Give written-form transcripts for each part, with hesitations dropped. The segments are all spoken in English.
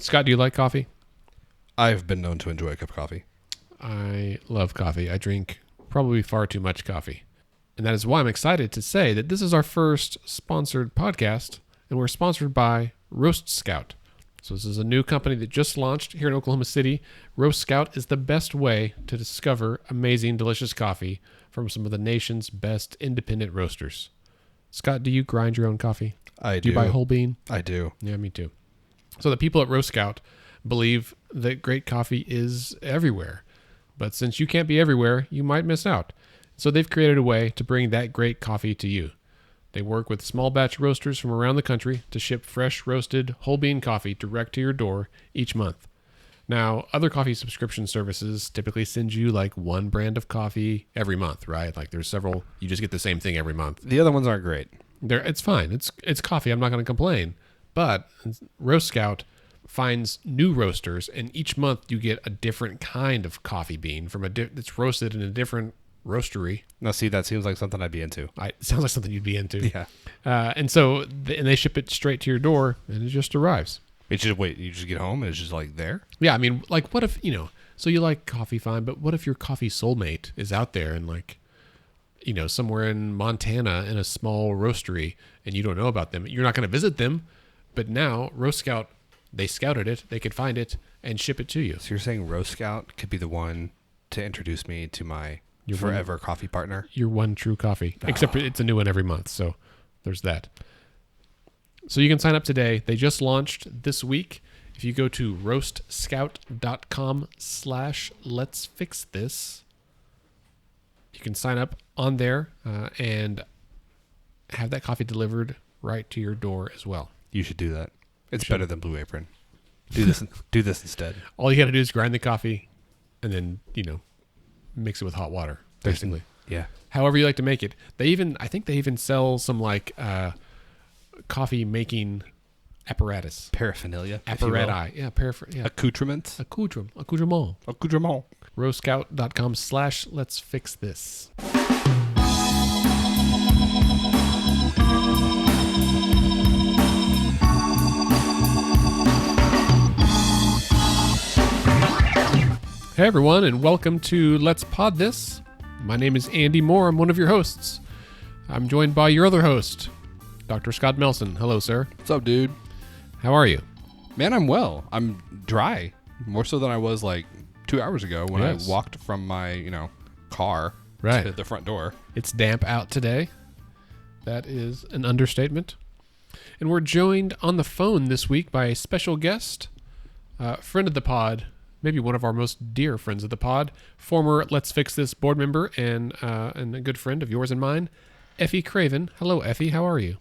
Scott, do you like coffee? I've been known to enjoy a cup of coffee. I love coffee. I drink probably far too much coffee. And that is why I'm excited to say that this is our first sponsored podcast, and we're sponsored by Roast Scout. So this is a new company that just launched here in Oklahoma City. Roast Scout is the best way to discover amazing, delicious coffee from some of the nation's best independent roasters. Scott, do you grind your own coffee? I do. Do you buy whole bean? I do. Yeah, me too. So the people at Roast Scout believe that great coffee is everywhere. But since you can't be everywhere, you might miss out. So they've created a way to bring that great coffee to you. They work with small batch roasters from around the country to ship fresh roasted whole bean coffee direct to your door each month. Now, other coffee subscription services typically send you like one brand of coffee every month, right? Like there's several, you just get the same thing every month. The other ones aren't great. It's fine. It's coffee. I'm not going to complain. But Roast Scout finds new roasters, and each month you get a different kind of coffee bean from that's roasted in a different roastery. Now, see, that seems like something I'd be into. It sounds like something you'd be into. Yeah. And so they ship it straight to your door, and it just arrives. It's just, wait, you just get home and it's just like there? Yeah, I mean, like what if, so you like coffee, fine, but what if your coffee soulmate is out there and like, somewhere in Montana in a small roastery and you don't know about them? You're not going to visit them, but now Roast Scout, they scouted it, they could find it and ship it to you. So you're saying Roast Scout could be the one to introduce me to my forever coffee partner? Your one true coffee. Except it's a new one every month, so there's that. So you can sign up today. They just launched this week. If you go to roastscout.com/letsfixthis, you can sign up on there and have that coffee delivered right to your door as well. You should do that. It's better than Blue Apron. Do this instead. All you got to do is grind the coffee and then, mix it with hot water, basically. Yeah. However you like to make it. I think they even sell some like coffee making apparatus. Paraphernalia. Apparati. Yeah, Accoutrements. Accoutrement. roastscout.com/letsfixthis. Hey everyone, and welcome to Let's Pod This. My name is Andy Moore. I'm one of your hosts. I'm joined by your other host, Dr. Scott Melson. Hello, sir. What's up, dude? How are you? Man, I'm well. I'm dry. More so than I was like 2 hours ago when I walked from my, car to the front door. It's damp out today. That is an understatement. And we're joined on the phone this week by a special guest, friend of the pod, maybe one of our most dear friends of the pod, former Let's Fix This board member and a good friend of yours and mine, Effie Craven. Hello, Effie. How are you?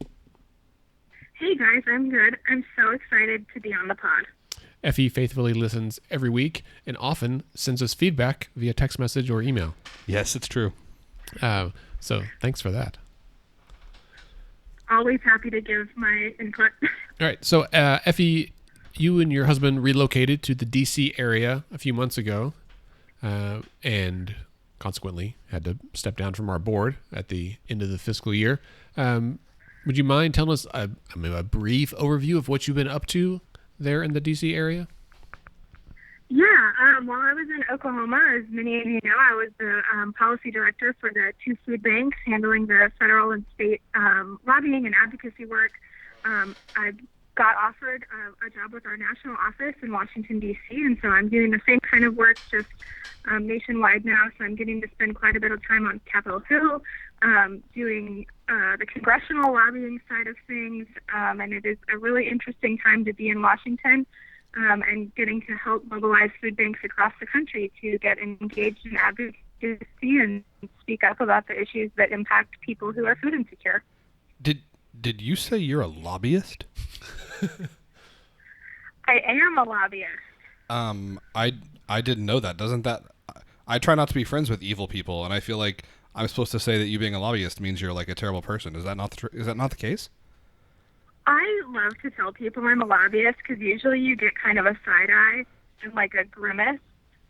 Hey, guys. I'm good. I'm so excited to be on the pod. Effie faithfully listens every week and often sends us feedback via text message or email. Yes, it's true. So thanks for that. Always happy to give my input. All right. So, Effie, you and your husband relocated to the D.C. area a few months ago and consequently had to step down from our board at the end of the fiscal year. Would you mind telling us a brief overview of what you've been up to there in the D.C. area? Yeah. While I was in Oklahoma, as many of you know, I was the policy director for the 2 food banks handling the federal and state lobbying and advocacy work. I got offered a job with our national office in Washington, D.C., and so I'm doing the same kind of work just nationwide now. So I'm getting to spend quite a bit of time on Capitol Hill doing the congressional lobbying side of things, and it is a really interesting time to be in Washington and getting to help mobilize food banks across the country to get engaged in advocacy and speak up about the issues that impact people who are food insecure. Did you say you're a lobbyist? I am a lobbyist. I didn't know that. Doesn't that? I try not to be friends with evil people, and I feel like I'm supposed to say that you being a lobbyist means you're like a terrible person. Is that not the case? I love to tell people I'm a lobbyist because usually you get kind of a side eye and like a grimace,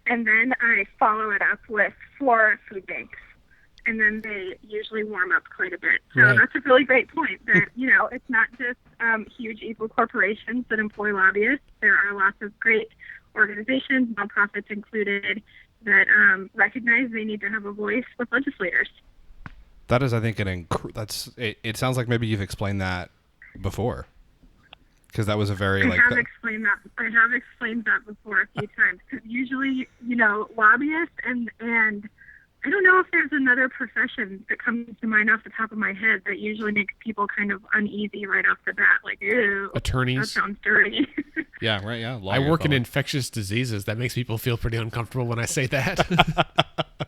and then I follow it up with 4 food banks. and then they usually warm up quite a bit. So Right. that's a really great point that, it's not just huge evil corporations that employ lobbyists. There are lots of great organizations, nonprofits included, that recognize they need to have a voice with legislators. That is, I think, it sounds like maybe you've explained that before. Because that was a very, I have explained that before a few times. Because usually, lobbyists and I don't know if there's another profession that comes to mind off the top of my head that usually makes people kind of uneasy right off the bat. Like, ew, Attorneys. that sounds dirty. Yeah, right, yeah. I work in infectious diseases. That makes people feel pretty uncomfortable when I say that.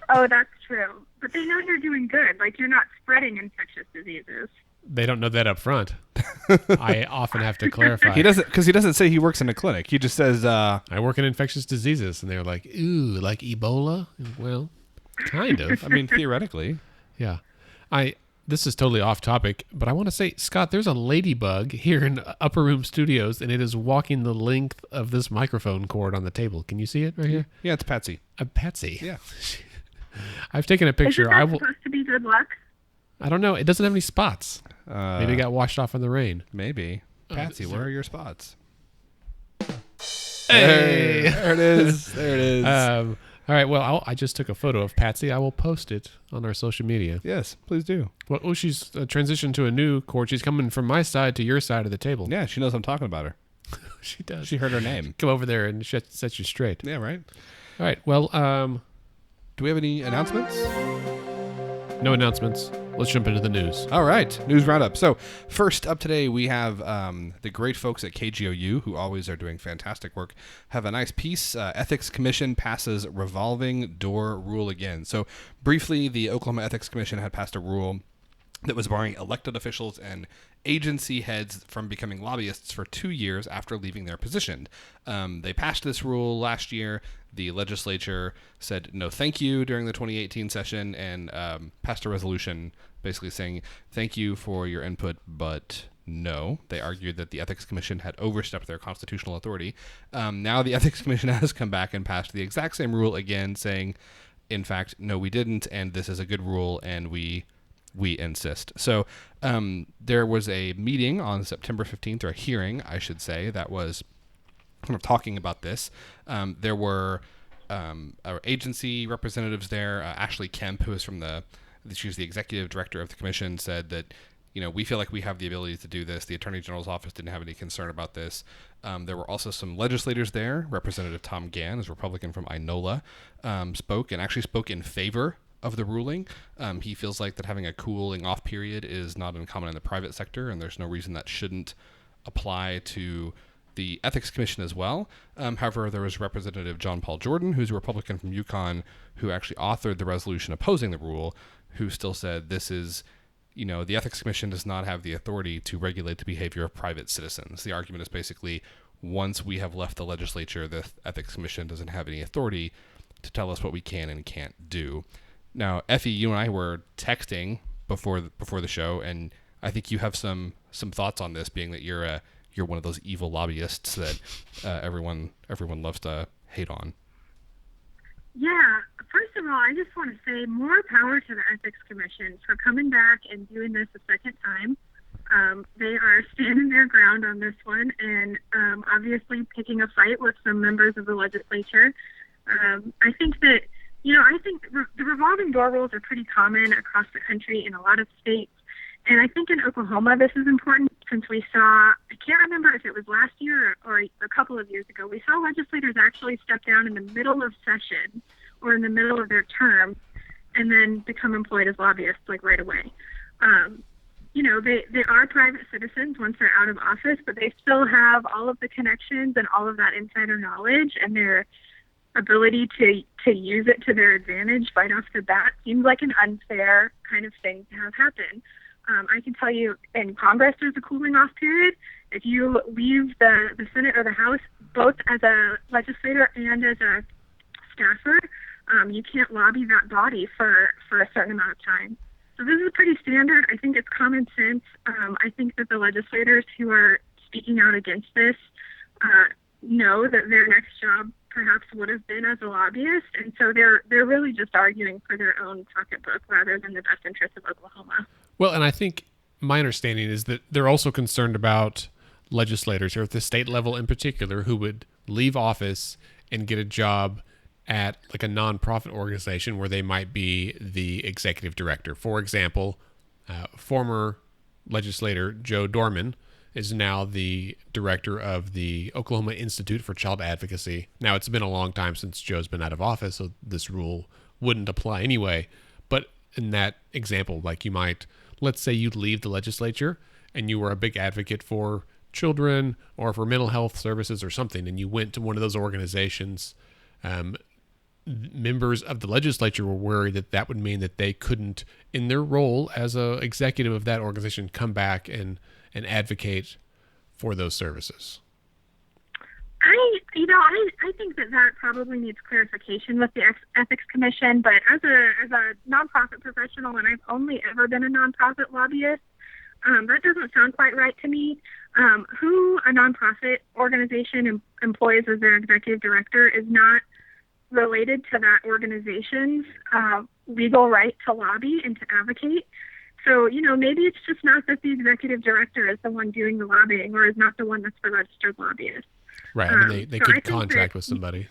Oh, that's true. But they know you're doing good. Like, you're not spreading infectious diseases. They don't know that up front. I often have to clarify. He doesn't say he works in a clinic. He just says, I work in infectious diseases. And they're like, ooh, like Ebola? Well, kind of. I mean, theoretically. Yeah. This is totally off topic, but I want to say, Scott, there's a ladybug here in Upper Room Studios, and it is walking the length of this microphone cord on the table. Can you see it right here? Yeah, it's Patsy. Patsy. Yeah. I've taken a picture. Isn't that supposed to be good luck? I don't know. It doesn't have any spots. Maybe it got washed off in the rain. Maybe. Patsy, where are your spots? Hey! There it is. There it is. All right. Well, I just took a photo of Patsy. I will post it on our social media. Yes, please do. Well, she's transitioned to a new cord. She's coming from my side to your side of the table. Yeah, she knows I'm talking about her. She does. She heard her name. Come over there and set you straight. Yeah, right. All right. Well, do we have any announcements? No announcements. Let's jump into the news. All right, news roundup. So first up today, we have the great folks at KGOU, who always are doing fantastic work, have a nice piece. Ethics Commission passes revolving door rule again. So briefly, the Oklahoma Ethics Commission had passed a rule that was barring elected officials and agency heads from becoming lobbyists for 2 years after leaving their position. They passed this rule last year. The legislature said no thank you during the 2018 session and passed a resolution basically saying thank you for your input, but no. They argued that the Ethics Commission had overstepped their constitutional authority. Now the Ethics Commission has come back and passed the exact same rule again, saying, in fact, no, we didn't, and this is a good rule, and we insist. So there was a meeting on September 15th, or a hearing, I should say, that was kind of talking about this. There were our agency representatives there. Ashley Kemp, who is she was the executive director of the commission, said that, we feel like we have the ability to do this. The Attorney General's office didn't have any concern about this. There were also some legislators there. Representative Tom Gann, is Republican from Inola, spoke in favor of the ruling. He feels like that having a cooling off period is not uncommon in the private sector, and there's no reason that shouldn't apply to the Ethics Commission as well. However, there was Representative John Paul Jordan, who's a Republican from Yukon, who actually authored the resolution opposing the rule, who still said this is, the Ethics Commission does not have the authority to regulate the behavior of private citizens. The argument is basically, once we have left the legislature, the Ethics Commission doesn't have any authority to tell us what we can and can't do. Now, Effie, you and I were texting before the show, and I think you have some thoughts on this, being that you're one of those evil lobbyists that everyone loves to hate on. Yeah. First of all, I just want to say more power to the Ethics Commission for coming back and doing this a second time. They are standing their ground on this one and obviously picking a fight with some members of the legislature. I think that, the revolving door rules are pretty common across the country in a lot of states. And I think in Oklahoma, this is important since we saw, I can't remember if it was last year or a couple of years ago, we saw legislators actually step down in the middle of session or in the middle of their term and then become employed as lobbyists like right away. They are private citizens once they're out of office, but they still have all of the connections and all of that insider knowledge, and their ability to use it to their advantage right off the bat seems like an unfair kind of thing to have happen. I can tell you in Congress there's a cooling off period. If you leave the Senate or the House, both as a legislator and as a staffer, you can't lobby that body for a certain amount of time. So this is pretty standard. I think it's common sense. I think that the legislators who are speaking out against this know that their next job perhaps would have been as a lobbyist. And so they're really just arguing for their own pocketbook rather than the best interests of Oklahoma. Well, and I think my understanding is that they're also concerned about legislators, or at the state level in particular, who would leave office and get a job at like a nonprofit organization where they might be the executive director. For example, former legislator Joe Dorman is now the director of the Oklahoma Institute for Child Advocacy. Now, it's been a long time since Joe's been out of office, so this rule wouldn't apply anyway. But in that example, like you might, let's say you leave the legislature and you were a big advocate for children or for mental health services or something, and you went to one of those organizations. Members of the legislature were worried that that would mean that they couldn't, in their role as a executive of that organization, come back and advocate for those services. I think that probably needs clarification with the Ethics Commission, but as a nonprofit professional, and I've only ever been a nonprofit lobbyist, that doesn't sound quite right to me. Who a nonprofit organization employs as their executive director is not related to that organization's legal right to lobby and to advocate. So, maybe it's just not that the executive director is the one doing the lobbying or is not the one that's the registered lobbyist. Right. I mean, they could contract with somebody.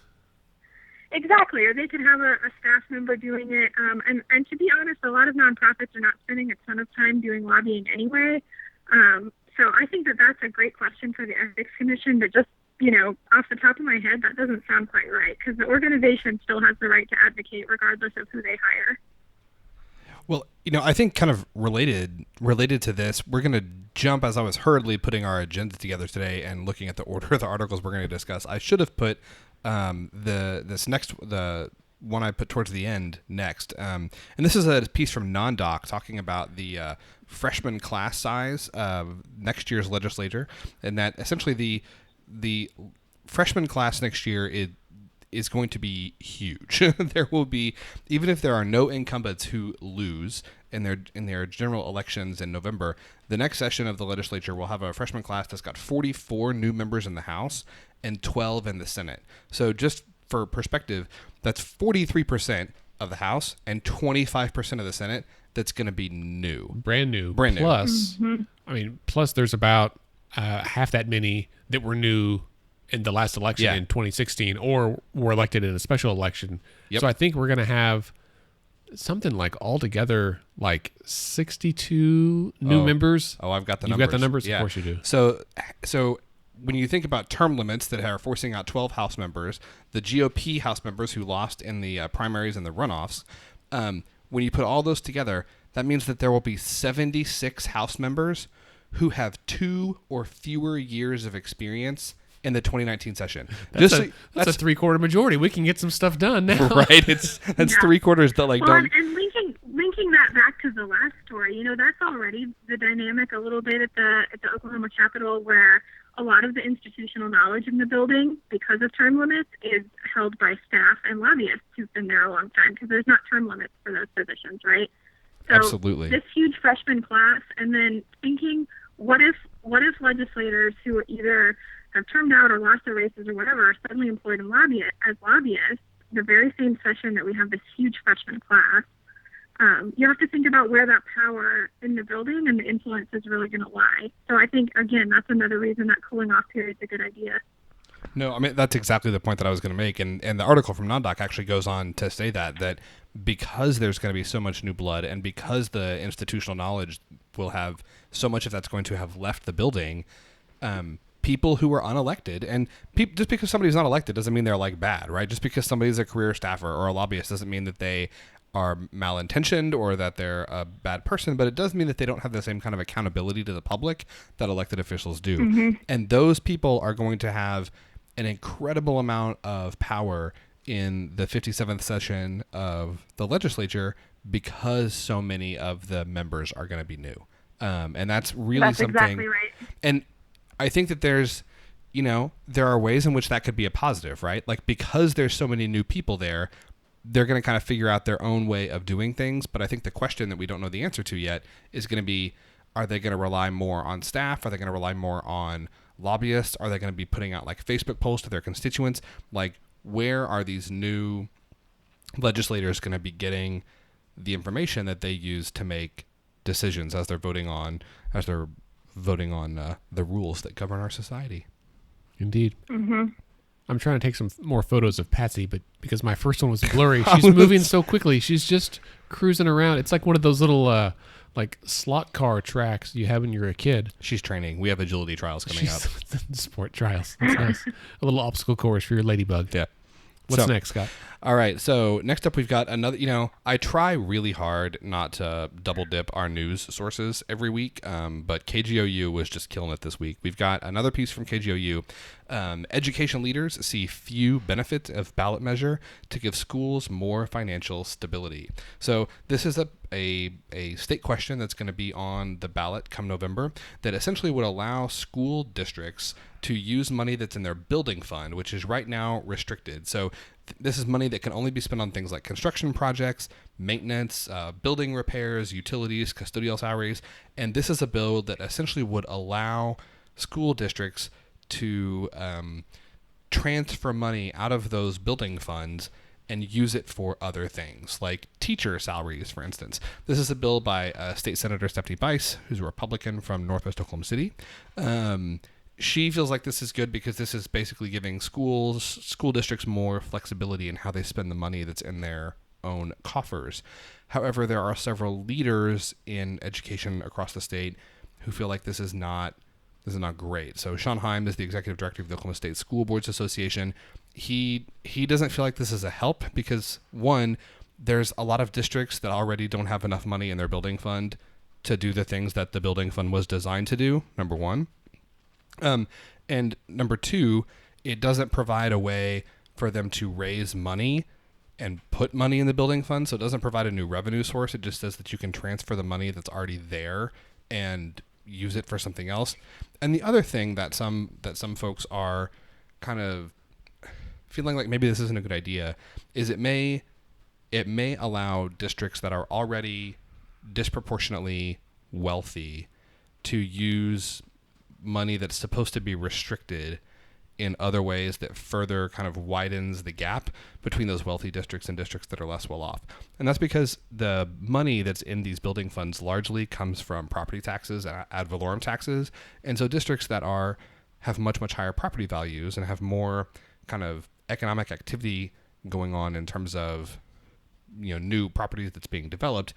Exactly. Or they could have a staff member doing it. And to be honest, a lot of nonprofits are not spending a ton of time doing lobbying anyway. So I think that's a great question for the Ethics Commission, but just, off the top of my head, that doesn't sound quite right, because the organization still has the right to advocate regardless of who they hire. Well, I think kind of related to this, we're going to jump, as I was hurriedly putting our agenda together today and looking at the order of the articles we're going to discuss. I should have put the one I put towards the end next. And this is a piece from Non-Doc talking about the freshman class size of next year's legislature, and that essentially the freshman class next year is going to be huge. There will be, even if there are no incumbents who lose in their general elections in November, the next session of the legislature will have a freshman class that's got 44 new members in the House and 12 in the Senate. So just for perspective, that's 43% of the House and 25% of the Senate that's going to be new. Brand new. Plus, plus there's about half that many that were new in the last election in 2016 or were elected in a special election. Yep. So I think we're going to have something like altogether like 62 new members. Oh, I've got the numbers. You've got the numbers? Yeah. Of course you do. So when you think about term limits that are forcing out 12 House members, the GOP House members who lost in the primaries and the runoffs, when you put all those together, that means that there will be 76 House members who have 2 or fewer years of experience in the 2019 session. That's a 3/4 majority. We can get some stuff done now. Right. That's 3/4 that don't. And linking that back to the last story, that's already the dynamic a little bit at the Oklahoma Capitol, where a lot of the institutional knowledge in the building, because of term limits, is held by staff and lobbyists who've been there a long time, because there's not term limits for those positions, right? So absolutely. This huge freshman class, and then thinking, what if legislators who either have termed out or lost their races or whatever are suddenly employed as lobbyists, the very same session that we have this huge freshman class? You have to think about where that power in the building and the influence is really going to lie. So I think, again, that's another reason that cooling off period is a good idea. No, I mean, that's exactly the point that I was going to make. And the article from Non-Doc actually goes on to say that because there's going to be so much new blood and because the institutional knowledge will have so much of that's going to have left the building, people who are unelected, and just because somebody's not elected doesn't mean they're like bad, right? Just because somebody's a career staffer or a lobbyist doesn't mean that they are malintentioned or that they're a bad person, but it does mean that they don't have the same kind of accountability to the public that elected officials do. Mm-hmm. And those people are going to have an incredible amount of power in the 57th session of the legislature because so many of the members are going to be new. And that's really something. That's exactly right. And I think that there's, there are ways in which that could be a positive, right? Like, because there's so many new people there, they're going to kind of figure out their own way of doing things. But I think the question that we don't know the answer to yet is going to be, are they going to rely more on staff? Are they going to rely more on lobbyists? Are they going to be putting out like Facebook posts to their constituents? Like, where are these new legislators going to be getting the information that they use to make decisions as they're voting on the rules that govern our society. Indeed. Mm-hmm. I'm trying to take some more photos of Patsy, but because my first one was blurry, she's moving so quickly. She's just cruising around. It's like one of those little like slot car tracks you have when you're a kid. She's training. We have agility trials coming up. Sport trials. That's nice. A little obstacle course for your ladybug. Yeah. What's next, Scott? All right. So next up, we've got another. I try really hard not to double dip our news sources every week, but KGOU was just killing it this week. We've got another piece from KGOU. Education leaders see few benefits of ballot measure to give schools more financial stability. So this is a state question that's going to be on the ballot come November that essentially would allow school districts to use money that's in their building fund, which is right now restricted. So this is money that can only be spent on things like construction projects, maintenance, building repairs, utilities, custodial salaries. And this is a bill that essentially would allow school districts to transfer money out of those building funds and use it for other things, like teacher salaries, for instance. This is a bill by State Senator Stephanie Bice, who's a Republican from Northwest Oklahoma City. She feels like this is good because this is basically giving school districts more flexibility in how they spend the money that's in their own coffers. However, there are several leaders in education across the state who feel like this is not great. So Sean Heim is the executive director of the Oklahoma State School Boards Association. He doesn't feel like this is a help because, one, there's a lot of districts that already don't have enough money in their building fund to do the things that the building fund was designed to do, number one. And number two, it doesn't provide a way for them to raise money and put money in the building fund. So it doesn't provide a new revenue source. It just says that you can transfer the money that's already there and use it for something else. And the other thing that some folks are kind of feeling like maybe this isn't a good idea is it may allow districts that are already disproportionately wealthy to use money that's supposed to be restricted in other ways that further kind of widens the gap between those wealthy districts and districts that are less well off. And that's because the money that's in these building funds largely comes from property taxes and ad valorem taxes. And so districts that have much, much higher property values and have more kind of economic activity going on in terms of, new property that's being developed,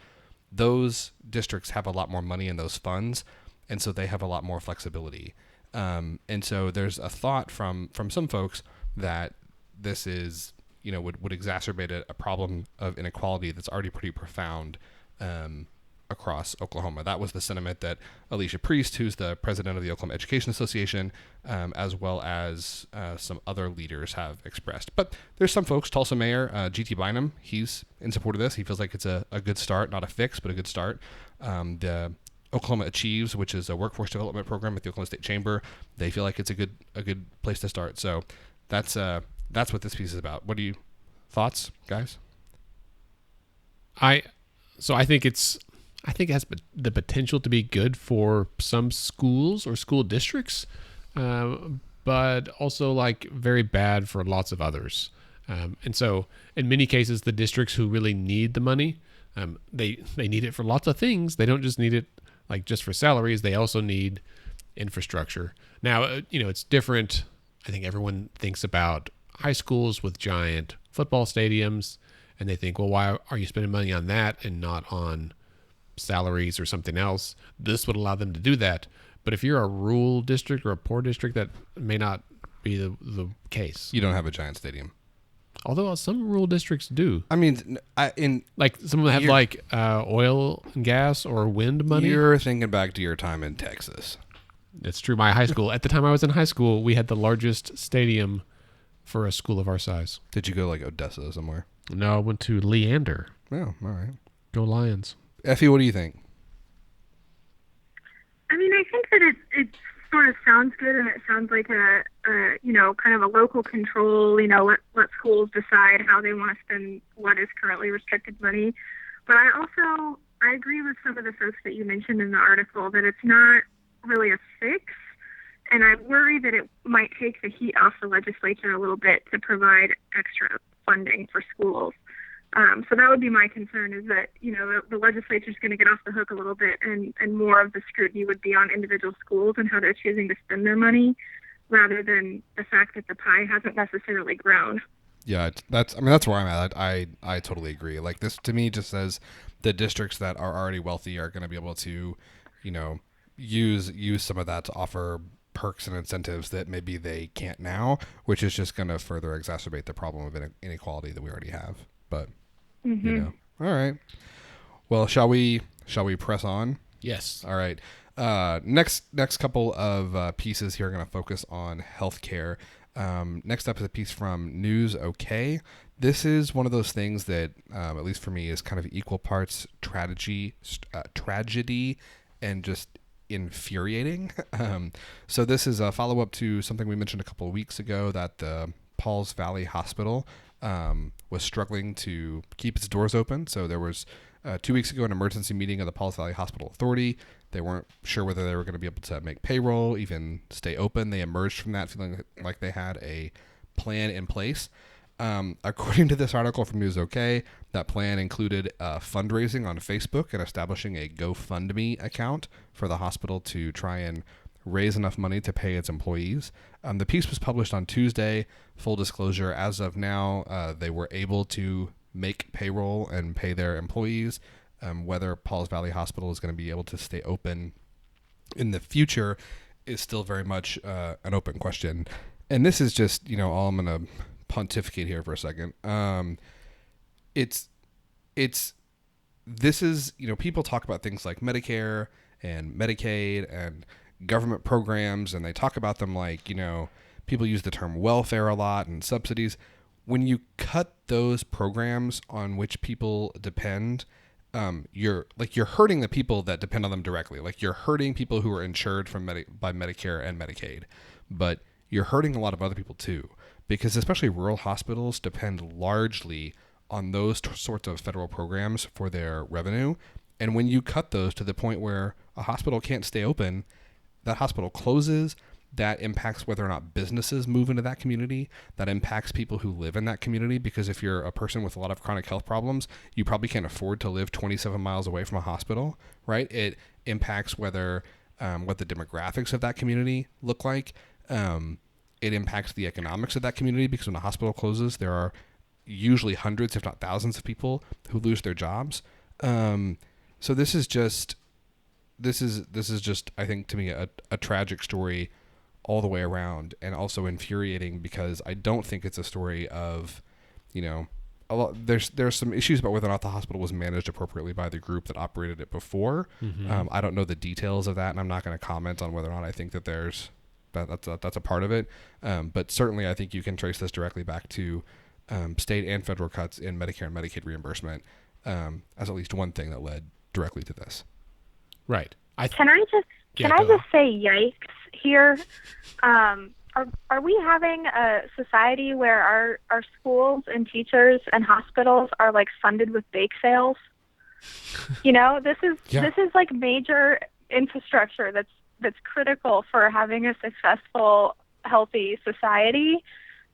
those districts have a lot more money in those funds. And so they have a lot more flexibility. And so there's a thought from some folks that this is, would exacerbate a problem of inequality that's already pretty profound across Oklahoma. That was the sentiment that Alicia Priest, who's the president of the Oklahoma Education Association, as well as some other leaders have expressed. But there's some folks, Tulsa Mayor G.T. Bynum, he's in support of this. He feels like it's a good start, not a fix, but a good start. The Oklahoma Achieves, which is a workforce development program at the Oklahoma State Chamber, they feel like it's a good place to start. So that's what this piece is about. What are you thoughts, guys? I think it has the potential to be good for some schools or school districts, but also like very bad for lots of others. And so in many cases, the districts who really need the money, they need it for lots of things. They don't just need it like just for salaries. They also need infrastructure. Now, it's different. I think everyone thinks about high schools with giant football stadiums, and they think, well, why are you spending money on that and not on salaries or something else? This would allow them to do that. But if you're a rural district or a poor district, that may not be the case. You don't have a giant stadium. Although some rural districts do. I mean, like some of them have like oil and gas or wind money. You're thinking back to your time in Texas. It's true. My high school, at the time I was in high school, we had the largest stadium for a school of our size. Did you go like Odessa somewhere? No, I went to Leander. Oh, all right. Go Lions. Effie, what do you think? I mean, I think that it sort of sounds good, and it sounds like a kind of a local control, let schools decide how they want to spend what is currently restricted money. But I agree with some of the folks that you mentioned in the article that it's not really a fix. And I worry that it might take the heat off the legislature a little bit to provide extra funding for schools. So that would be my concern, is that, the legislature is going to get off the hook a little bit, and more of the scrutiny would be on individual schools and how they're choosing to spend their money, rather than the fact that the pie hasn't necessarily grown. Yeah, that's where I'm at. I totally agree. Like, this to me just says the districts that are already wealthy are going to be able to, use some of that to offer perks and incentives that maybe they can't now, which is just going to further exacerbate the problem of inequality that we already have. But all right. Well, shall we press on? Yes. All right. Next couple of pieces here are going to focus on healthcare. Next up is a piece from News OK. This is one of those things that, at least for me, is kind of equal parts tragedy and just infuriating. So this is a follow-up to something we mentioned a couple of weeks ago, that the Pauls Valley Hospital was struggling to keep its doors open. So there was 2 weeks ago an emergency meeting of the Pauls Valley Hospital Authority. They weren't sure whether they were going to be able to make payroll, even stay open. They emerged from that feeling like they had a plan in place. According to this article from News OK, that plan included fundraising on Facebook and establishing a GoFundMe account for the hospital to try and raise enough money to pay its employees. The piece was published on Tuesday. Full disclosure, as of now, they were able to make payroll and pay their employees. Whether Pauls Valley Hospital is going to be able to stay open in the future is still very much an open question. And this is just, all I'm going to pontificate here for a second. This is, people talk about things like Medicare and Medicaid and government programs, and they talk about them like, people use the term welfare a lot and subsidies. When you cut those programs on which people depend, you're hurting the people that depend on them directly. Like, you're hurting people who are insured by Medicare and Medicaid, but you're hurting a lot of other people too, because especially rural hospitals depend largely on those sorts of federal programs for their revenue. And when you cut those to the point where a hospital can't stay open, that hospital closes. That impacts whether or not businesses move into that community. That impacts people who live in that community, because if you're a person with a lot of chronic health problems, you probably can't afford to live 27 miles away from a hospital, right? It impacts what the demographics of that community look like. It impacts the economics of that community, because when a hospital closes, there are usually hundreds, if not thousands, of people who lose their jobs. So this is just, I think, to me, a tragic story all the way around, and also infuriating, because I don't think it's a story of, there's some issues about whether or not the hospital was managed appropriately by the group that operated it before. I don't know the details of that, and I'm not going to comment on whether or not I think that that's a part of it. But certainly I think you can trace this directly back to state and federal cuts in Medicare and Medicaid reimbursement as at least one thing that led directly to this. Right. Can I just say yikes here? Are we having a society where our schools and teachers and hospitals are like funded with bake sales? This is like major infrastructure that's critical for having a successful, healthy society.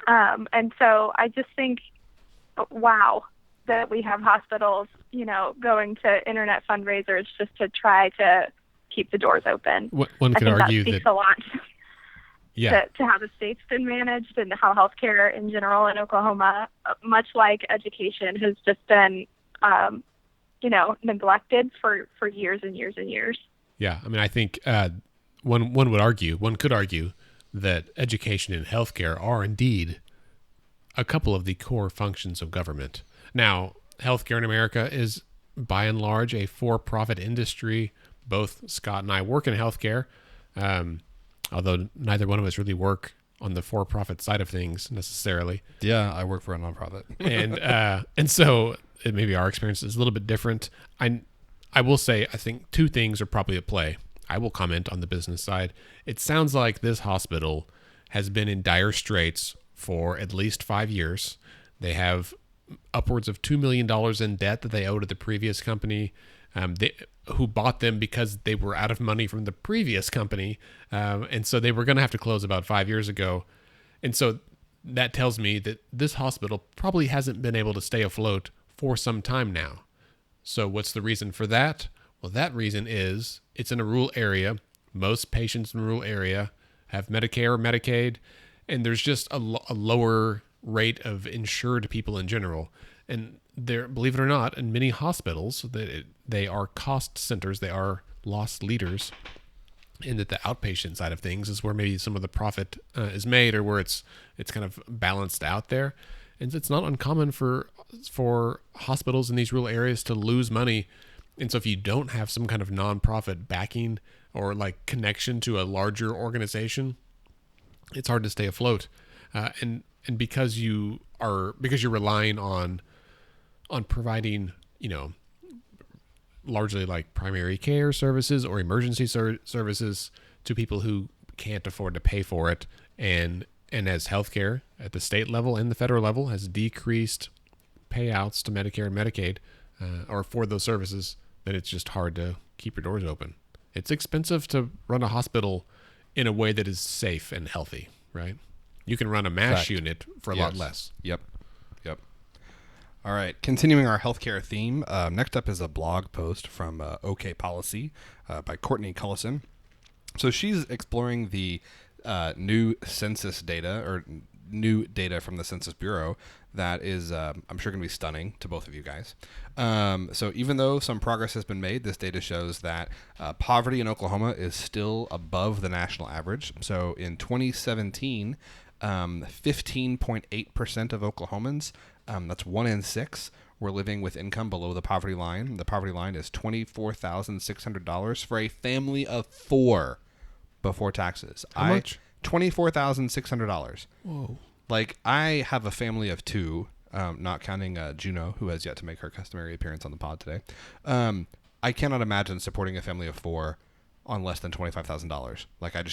And so I just think, wow, that we have hospitals, going to internet fundraisers just to try to keep the doors open. One could argue that speaks a lot to how the state's been managed and how healthcare in general in Oklahoma, much like education, has just been, neglected for years and years and years. Yeah, I mean, I think one could argue that education and healthcare are indeed a couple of the core functions of government. Now, healthcare in America is by and large a for-profit industry. Both Scott and I work in healthcare, although neither one of us really work on the for-profit side of things necessarily. Yeah, I work for a nonprofit. and so maybe our experience is a little bit different. I will say, I think two things are probably at play. I will comment on the business side. It sounds like this hospital has been in dire straits for at least 5 years. They have upwards of $2 million in debt that they owe to the previous company. who bought them because they were out of money from the previous company. And so they were going to have to close about 5 years ago. And so that tells me that this hospital probably hasn't been able to stay afloat for some time now. So what's the reason for that? Well, that reason is it's in a rural area. Most patients in a rural area have Medicare or Medicaid, and there's just a lower rate of insured people in general. And there, believe it or not, in many hospitals, they are cost centers. They are loss leaders, in that the outpatient side of things is where maybe some of the profit is made, or where it's kind of balanced out there. And it's not uncommon for hospitals in these rural areas to lose money. And so if you don't have some kind of nonprofit backing or like connection to a larger organization, it's hard to stay afloat. And because you're relying on providing, largely like primary care services or emergency services to people who can't afford to pay for it. And as healthcare at the state level and the federal level has decreased payouts to Medicare and Medicaid, or for those services, then it's just hard to keep your doors open. It's expensive to run a hospital in a way that is safe and healthy, right? You can run a MASH unit for a lot less. Yep. All right. Continuing our healthcare theme, next up is a blog post from OK Policy by Courtney Cullison. So she's exploring the new census data, or new data from the Census Bureau that is, I'm sure, going to be stunning to both of you guys. So even though some progress has been made, this data shows that poverty in Oklahoma is still above the national average. So in 2017, 15.8% of Oklahomans, that's 1 in 6, were living with income below the poverty line. The poverty line is $24,600 for a family of 4 before taxes. How much? $24,600. Whoa. Like, I have a family of 2, not counting Juno, who has yet to make her customary appearance on the pod today. I cannot imagine supporting a family of 4 on less than $25,000. Like, I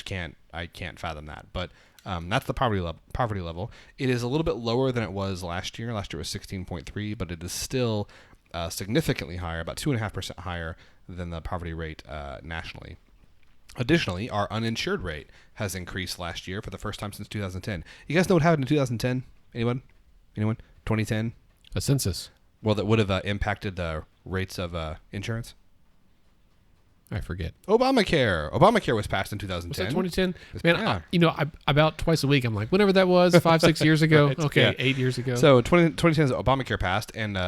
can't fathom that. But that's the poverty level. It is a little bit lower than it was last year. Last year was 16.3, but it is still significantly higher, about 2.5% higher than the poverty rate nationally. Additionally, our uninsured rate has increased last year for the first time since 2010. You guys know what happened in 2010? Anyone? 2010? A census. Well, that would have impacted the rates of insurance. I forget. Obamacare. Obamacare was passed in 2010. Was that 2010? Man, yeah. I about twice a week, I'm like, whenever that was, 5-6 years ago. Right, Okay, yeah. 8 years ago. So 2010, Obamacare passed, and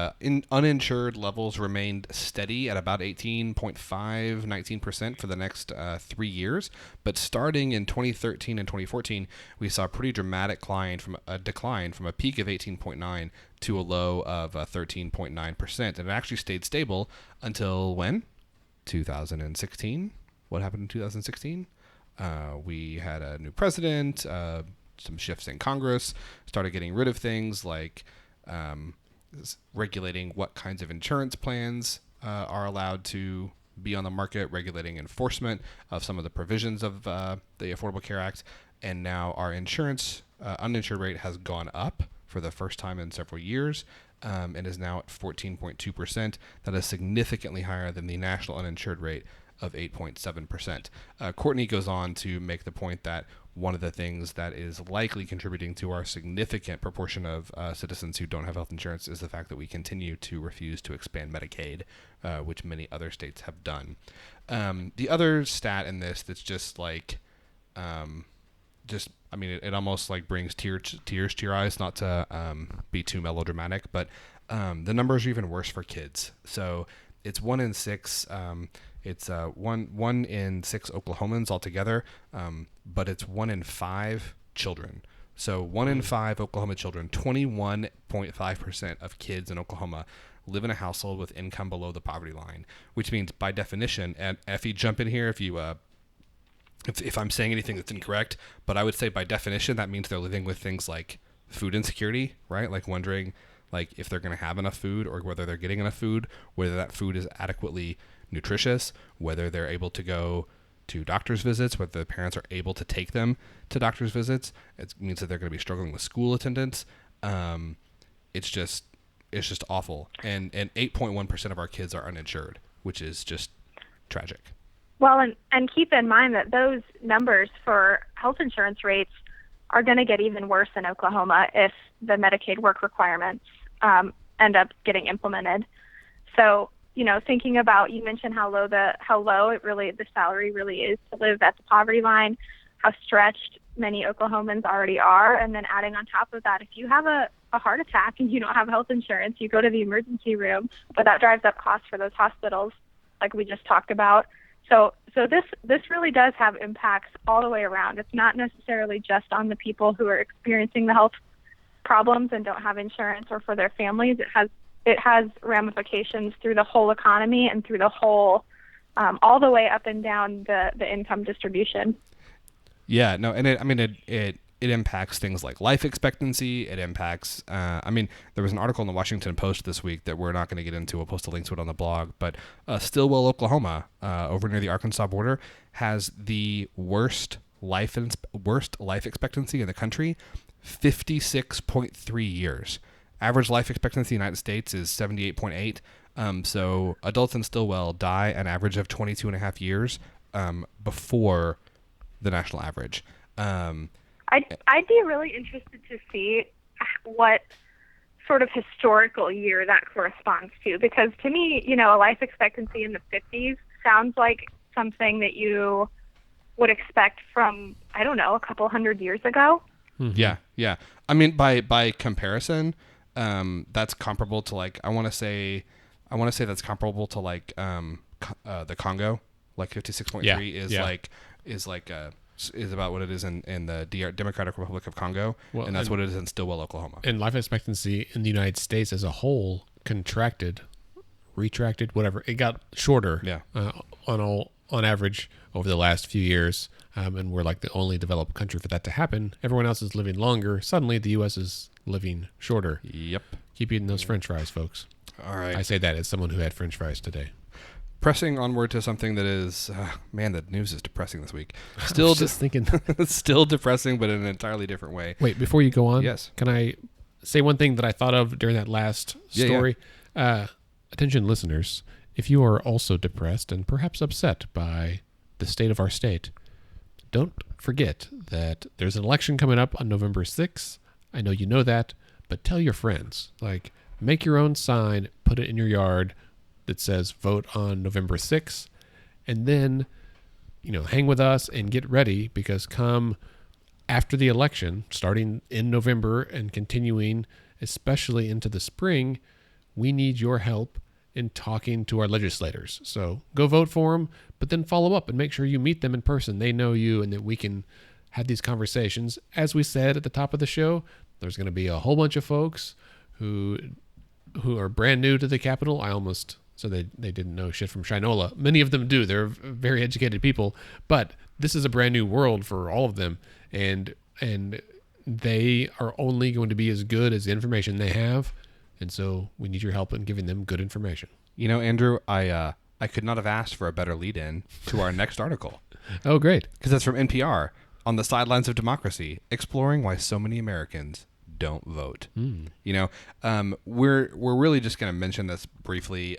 uninsured levels remained steady at about 18.5, 19% for the next 3 years. But starting in 2013 and 2014, we saw a pretty dramatic decline from a peak of 18.9 to a low of 13.9%. And it actually stayed stable until when? 2016. What happened in 2016? We had a new president, some shifts in Congress, started getting rid of things like regulating what kinds of insurance plans are allowed to be on the market, regulating enforcement of some of the provisions of the Affordable Care Act, and now our uninsured rate has gone up for the first time in several years. And is now at 14.2%. That is significantly higher than the national uninsured rate of 8.7%. Courtney goes on to make the point that one of the things that is likely contributing to our significant proportion of citizens who don't have health insurance is the fact that we continue to refuse to expand Medicaid, which many other states have done. The other stat in this that's just like... it almost like brings tears to your eyes, not to be too melodramatic, but the numbers are even worse for kids. So it's 1 in 6. It's one in 6 Oklahomans altogether, but it's 1 in 5 children. So 1 in 5 Oklahoma children, 21.5% of kids in Oklahoma live in a household with income below the poverty line, which means by definition, and Effie, jump in here if you... If I'm saying anything that's incorrect, but I would say by definition that means they're living with things like food insecurity, right? Like wondering like if they're going to have enough food or whether they're getting enough food, whether that food is adequately nutritious, whether they're able to go to doctor's visits, whether the parents are able to take them to doctor's visits. It means that they're going to be struggling with school attendance. It's just awful. And 8.1% of our kids are uninsured, which is just tragic. Well, and keep in mind that those numbers for health insurance rates are going to get even worse in Oklahoma if the Medicaid work requirements end up getting implemented. So, thinking about, you mentioned how low the salary really is to live at the poverty line, how stretched many Oklahomans already are, and then adding on top of that, if you have a heart attack and you don't have health insurance, you go to the emergency room, but that drives up costs for those hospitals, like we just talked about. So this really does have impacts all the way around. It's not necessarily just on the people who are experiencing the health problems and don't have insurance, or for their families. It has ramifications through the whole economy and through the whole, all the way up and down the income distribution. Yeah, no, and it impacts things like life expectancy. It impacts, there was an article in the Washington Post this week that we're not going to get into. We'll post a link to it on the blog. But Stillwell, Oklahoma, over near the Arkansas border, has the worst life expectancy in the country, 56.3 years. Average life expectancy in the United States is 78.8. So adults in Stillwell die an average of 22 and a half years before the national average. I'd be really interested to see what sort of historical year that corresponds to, because to me, a life expectancy in the 50s sounds like something that you would expect from, I don't know, a couple hundred years ago. Mm-hmm. Yeah. By comparison, that's comparable to I want to say that's comparable to the Congo, 56.3 is about what it is in the Democratic Republic of Congo, and that's what it is in Stillwell, Oklahoma. And life expectancy in the United States as a whole retracted, whatever. It got shorter on average over the last few years, and we're like the only developed country for that to happen. Everyone else is living longer. Suddenly, the U.S. is living shorter. Yep. Keep eating those French fries, folks. All right. I say that as someone who had French fries today. Pressing onward to something that is, the news is depressing this week. Still, just thinking, still depressing, but in an entirely different way. Wait, before you go on, yes, can I say one thing that I thought of during that last story? Yeah. Attention, listeners, if you are also depressed and perhaps upset by the state of our state, don't forget that there's an election coming up on November 6th. I know you know that, but tell your friends. Make your own sign, put it in your yard that says vote on November 6th, and then, hang with us and get ready, because come after the election, starting in November and continuing, especially into the spring, we need your help in talking to our legislators. So go vote for them, but then follow up and make sure you meet them in person. They know you, and that we can have these conversations. As we said at the top of the show, there's going to be a whole bunch of folks who are brand new to the Capitol. So they didn't know shit from Shinola. Many of them do. They're very educated people, but this is a brand new world for all of them, and they are only going to be as good as the information they have, and so we need your help in giving them good information. Andrew, I could not have asked for a better lead-in to our next article. Oh, great. Because that's from NPR, On the Sidelines of Democracy, exploring why so many Americans don't vote. We're really just going to mention this briefly,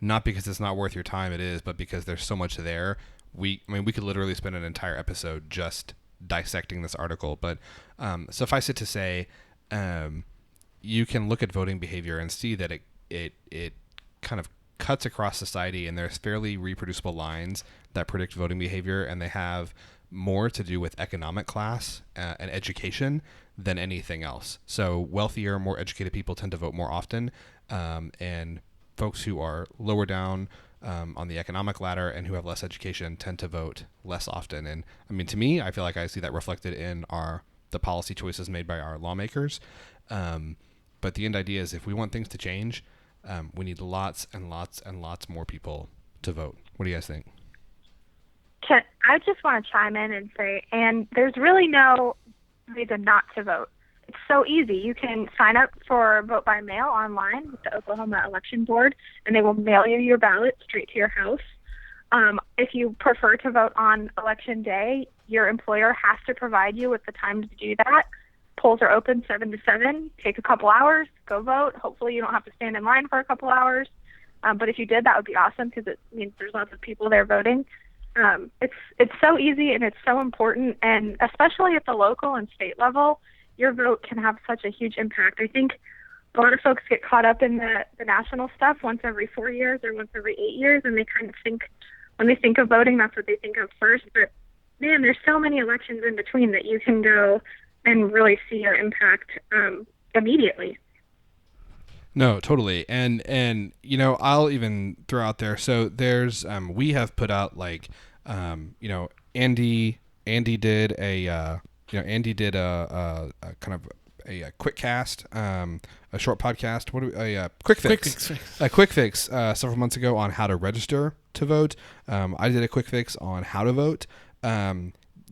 not because it's not worth your time, it is, but because there's so much there. We could literally spend an entire episode just dissecting this article, but suffice it to say, you can look at voting behavior and see that it kind of cuts across society, and there's fairly reproducible lines that predict voting behavior, and they have more to do with economic class and education than anything else. So wealthier, more educated people tend to vote more often, and folks who are lower down on the economic ladder and who have less education tend to vote less often. And to me, I feel like I see that reflected in the policy choices made by our lawmakers. But the end idea is, if we want things to change, we need lots and lots and lots more people to vote. What do you guys think? I just want to chime in and say, and there's really no reason not to vote. It's so easy. You can sign up for vote by mail online with the Oklahoma Election Board, and they will mail you your ballot straight to your house. If you prefer to vote on election day, your employer has to provide you with the time to do that. Polls are open 7 to 7. Take a couple hours, go vote. Hopefully you don't have to stand in line for a couple hours. But if you did, that would be awesome because it means there's lots of people there voting. It's so easy and it's so important, and especially at the local and state level, your vote can have such a huge impact. I think a lot of folks get caught up in the national stuff once every 4 years or once every 8 years, and they kind of think when they think of voting, that's what they think of first. But man, there's so many elections in between that you can go and really see your impact immediately. No, totally. And you know, I'll even throw out there. So there's we have put out like you know, Andy did a Andy did a kind of a quick cast, a short podcast. A quick fix several months ago on how to register to vote. I did a quick fix on how to vote.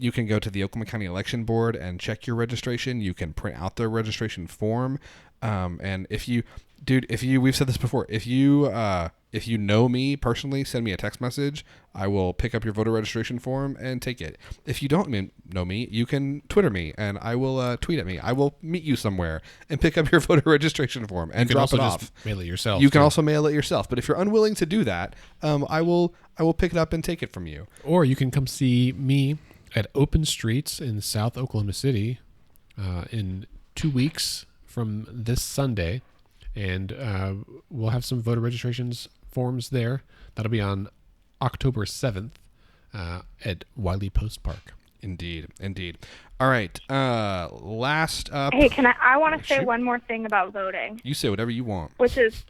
You can go to the Oklahoma County Election Board and check your registration. You can print out the registration form. And we've said this before, if you know me personally, send me a text message. I will pick up your voter registration form and take it. If you don't know me, you can Twitter me and I will tweet at me. I will meet you somewhere and pick up your voter registration form and drop it off. Mail it yourself. You can also mail it yourself. But if you're unwilling to do that, I will pick it up and take it from you. Or you can come see me at Open Streets in South Oklahoma City in 2 weeks from this Sunday, and we'll have some voter registrations forms there. That'll be on October 7th at Wiley Post Park. Indeed. All right. Last up. Hey, I want to say one more thing about voting. You say whatever you want. Which is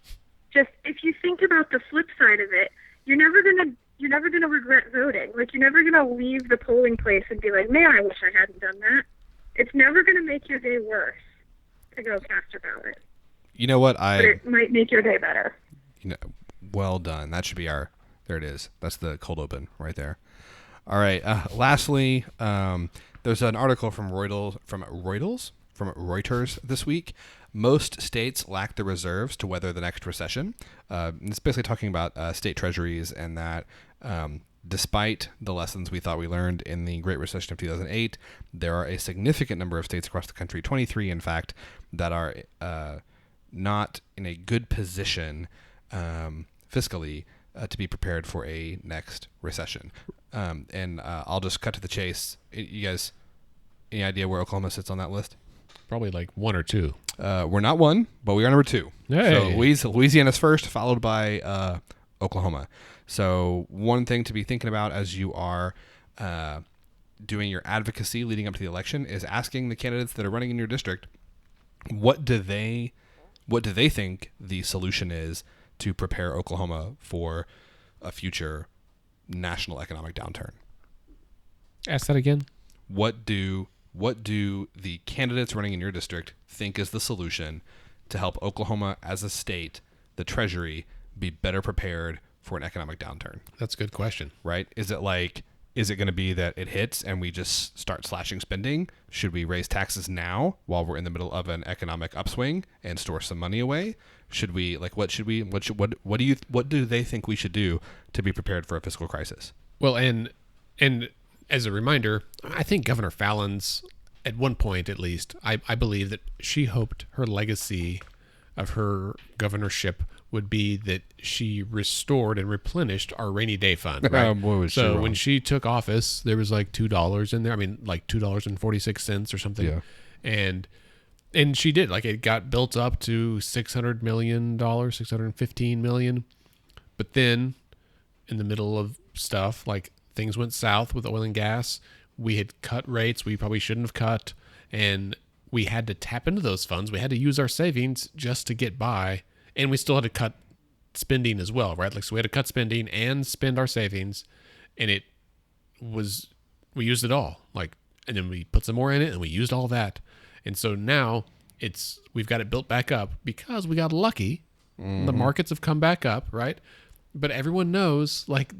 just, if you think about the flip side of it, you're never gonna regret voting. Like, you're never gonna leave the polling place and be like, man, I wish I hadn't done that. It's never gonna make your day worse to go cast your ballot. You know what? But it might make your day better. You know, well done. That should be there it is. That's the cold open right there. All right. Lastly, there's an article from Reuters this week. Most states lack the reserves to weather the next recession. It's basically talking about state treasuries and that despite the lessons we thought we learned in the Great Recession of 2008, there are a significant number of states across the country, 23 in fact, that are not in a good position fiscally to be prepared for a next recession. And I'll just cut to the chase. You guys, any idea where Oklahoma sits on that list? Probably like 1 or 2. We're not 1, but we are number 2. Hey. So Louisiana's first, followed by Oklahoma. So one thing to be thinking about as you are doing your advocacy leading up to the election is asking the candidates that are running in your district, what do they think the solution is to prepare Oklahoma for a future national economic downturn? Ask that again. What do the candidates running in your district think is the solution to help Oklahoma as a state, the Treasury, be better prepared for an economic downturn? That's a good question. Right? Is it going to be that it hits and we just start slashing spending? Should we raise taxes now while we're in the middle of an economic upswing and store some money away? Should we, what do they think we should do to be prepared for a fiscal crisis? Well, and as a reminder, I think Governor Fallon's, at one point at least, I believe that she hoped her legacy of her governorship would be that she restored and replenished our rainy day fund. Right? So when she took office, there was like $2 in there. I mean, like $2.46 or something. Yeah. And she did. Like, it got built up to $600 million, $615 million. But then, in the middle of stuff, like, things went south with oil and gas. We had cut rates we probably shouldn't have cut, and we had to tap into those funds. We had to use our savings just to get by, and we still had to cut spending as well, right? Like, so we had to cut spending and spend our savings, and we used it all. Like, and then we put some more in it, and we used all that. And so now we've got it built back up because we got lucky. Mm-hmm. The markets have come back up, right? But everyone knows, like,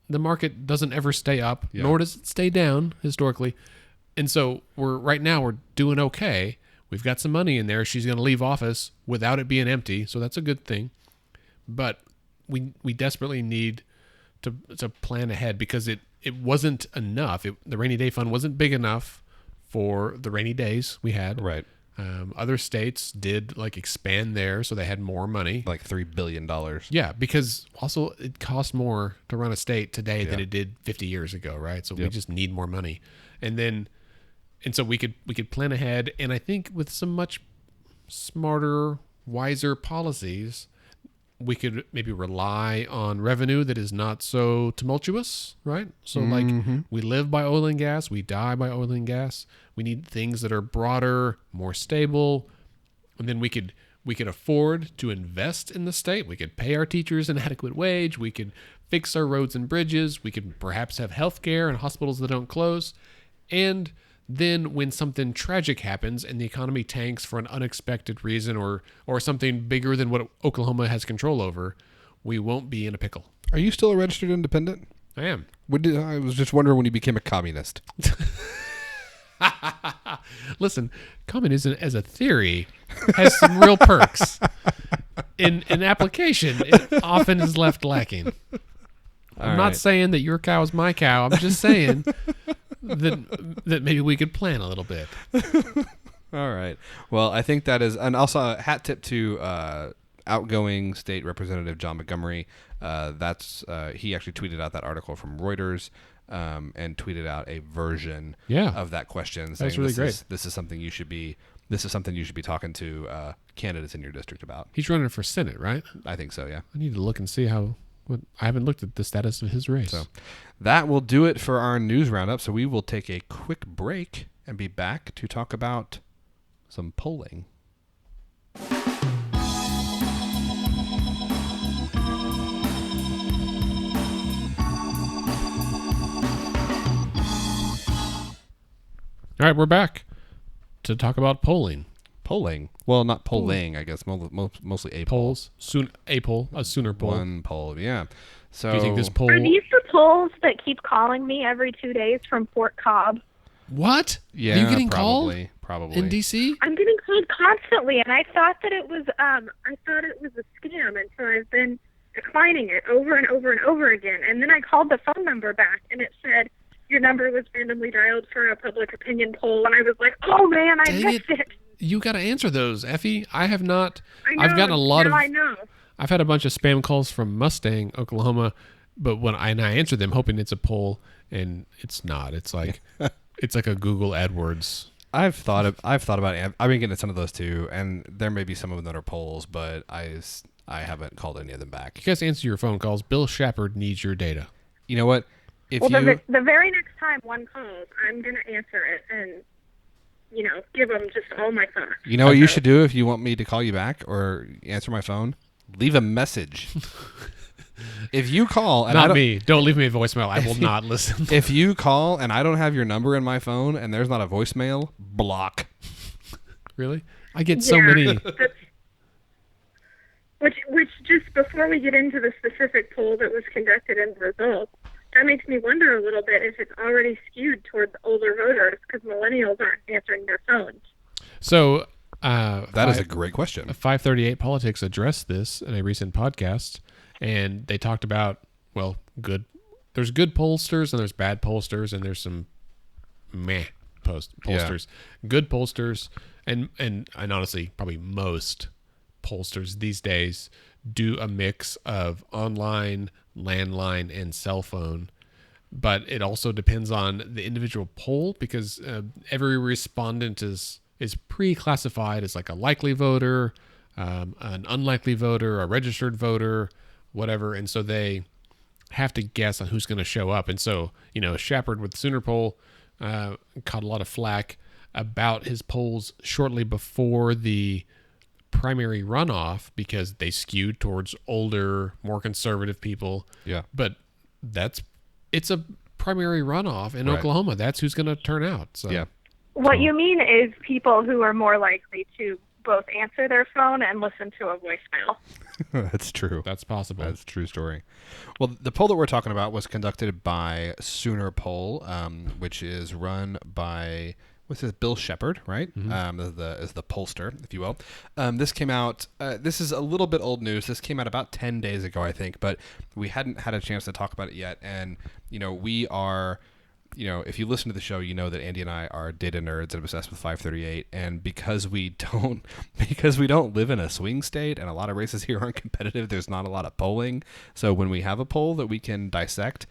the market doesn't ever stay up, nor does it stay down historically. And so right now we're doing okay. We've got some money in there. She's going to leave office without it being empty. So that's a good thing. But we desperately need to plan ahead because it wasn't enough. The rainy day fund wasn't big enough for the rainy days we had. Right. Other states did like expand there, so they had more money. Like $3 billion. Yeah, because also it costs more to run a state today than it did 50 years ago, right? So we just need more money, and so we could plan ahead. And I think with some much smarter, wiser policies, we could maybe rely on revenue that is not so tumultuous, right? So like we live by oil and gas, we die by oil and gas. We need things that are broader, more stable, and then we could afford to invest in the state. We could pay our teachers an adequate wage. We could fix our roads and bridges. We could perhaps have health care and hospitals that don't close. And then when something tragic happens and the economy tanks for an unexpected reason or something bigger than what Oklahoma has control over, we won't be in a pickle. Are you still a registered independent? I am. I was just wondering when you became a communist. Listen, communism as a theory has some real perks. In application, it often is left lacking. I'm not saying that your cow is my cow. I'm just saying that maybe we could plan a little bit. All right. Well, I think that is, and also a hat tip to outgoing State Representative John Montgomery. He actually tweeted out that article from Reuters and tweeted out a version of that question. That's really great. This is something you should be talking to candidates in your district about. He's running for Senate, right? I think so. Yeah. I need to look and see I haven't looked at the status of his race. So that will do it for our news roundup. So we will take a quick break and be back to talk about some polling. All right, we're back to talk about polling. Polling? Well, not polling, I guess. Mostly a poll. Polls. A sooner poll. One poll, yeah. So, do you think this poll... Are these the polls that keep calling me every 2 days from Fort Cobb? What? Yeah, are you getting probably in D.C.? I'm getting called constantly, and I thought that it was a scam, and so I've been declining it over and over and over again. And then I called the phone number back, and it said your number was randomly dialed for a public opinion poll, and I was like, oh man, I missed it. You got to answer those, Effie. I have not. I know, I've gotten a lot of. I know. I've had a bunch of spam calls from Mustang, Oklahoma, but when I answer them, hoping it's a poll, and it's not. It's like it's like a Google AdWords. I've thought about it. I've been getting some of those too, and there may be some of them that are polls, but I haven't called any of them back. You guys answer your phone calls. Bill Shepard needs your data. You know what? The very next time one calls, I'm going to answer it and, give them just all my thoughts. You know what you should do if you want me to call you back or answer my phone? Leave a message. If you call... and not me. Don't leave me a voicemail. I will not listen. If you call and I don't have your number in my phone and there's not a voicemail, block. Really? I get so many... Which just before we get into the specific poll that was conducted and the results, that makes me wonder a little bit if it's already skewed towards older voters because millennials aren't answering their phones. So that is a great question. 538 Politics addressed this in a recent podcast, and they talked about, well, there's good pollsters and there's bad pollsters, and there's some meh pollsters. Yeah. Good pollsters, and honestly, probably most pollsters these days do a mix of online, landline, and cell phone. But it also depends on the individual poll because every respondent is pre-classified as like a likely voter, an unlikely voter, a registered voter, whatever. And so they have to guess on who's going to show up. And so, Shepard with Sooner poll caught a lot of flack about his polls shortly before the primary runoff because they skewed towards older, more conservative people. Yeah. But it's a primary runoff in Oklahoma. That's who's going to turn out. So. Yeah. What you mean is people who are more likely to both answer their phone and listen to a voicemail. That's true. That's possible. That's a true story. Well, the poll that we're talking about was conducted by Sooner Poll, which is run by... This is Bill Shepard, right? Mm-hmm. Is the pollster, if you will. This came out. This is a little bit old news. This came out about 10 days ago, I think, but we hadn't had a chance to talk about it yet. And we are if you listen to the show, you know that Andy and I are data nerds and obsessed with 538. And because we don't live in a swing state and a lot of races here aren't competitive, there's not a lot of polling. So when we have a poll that we can dissect,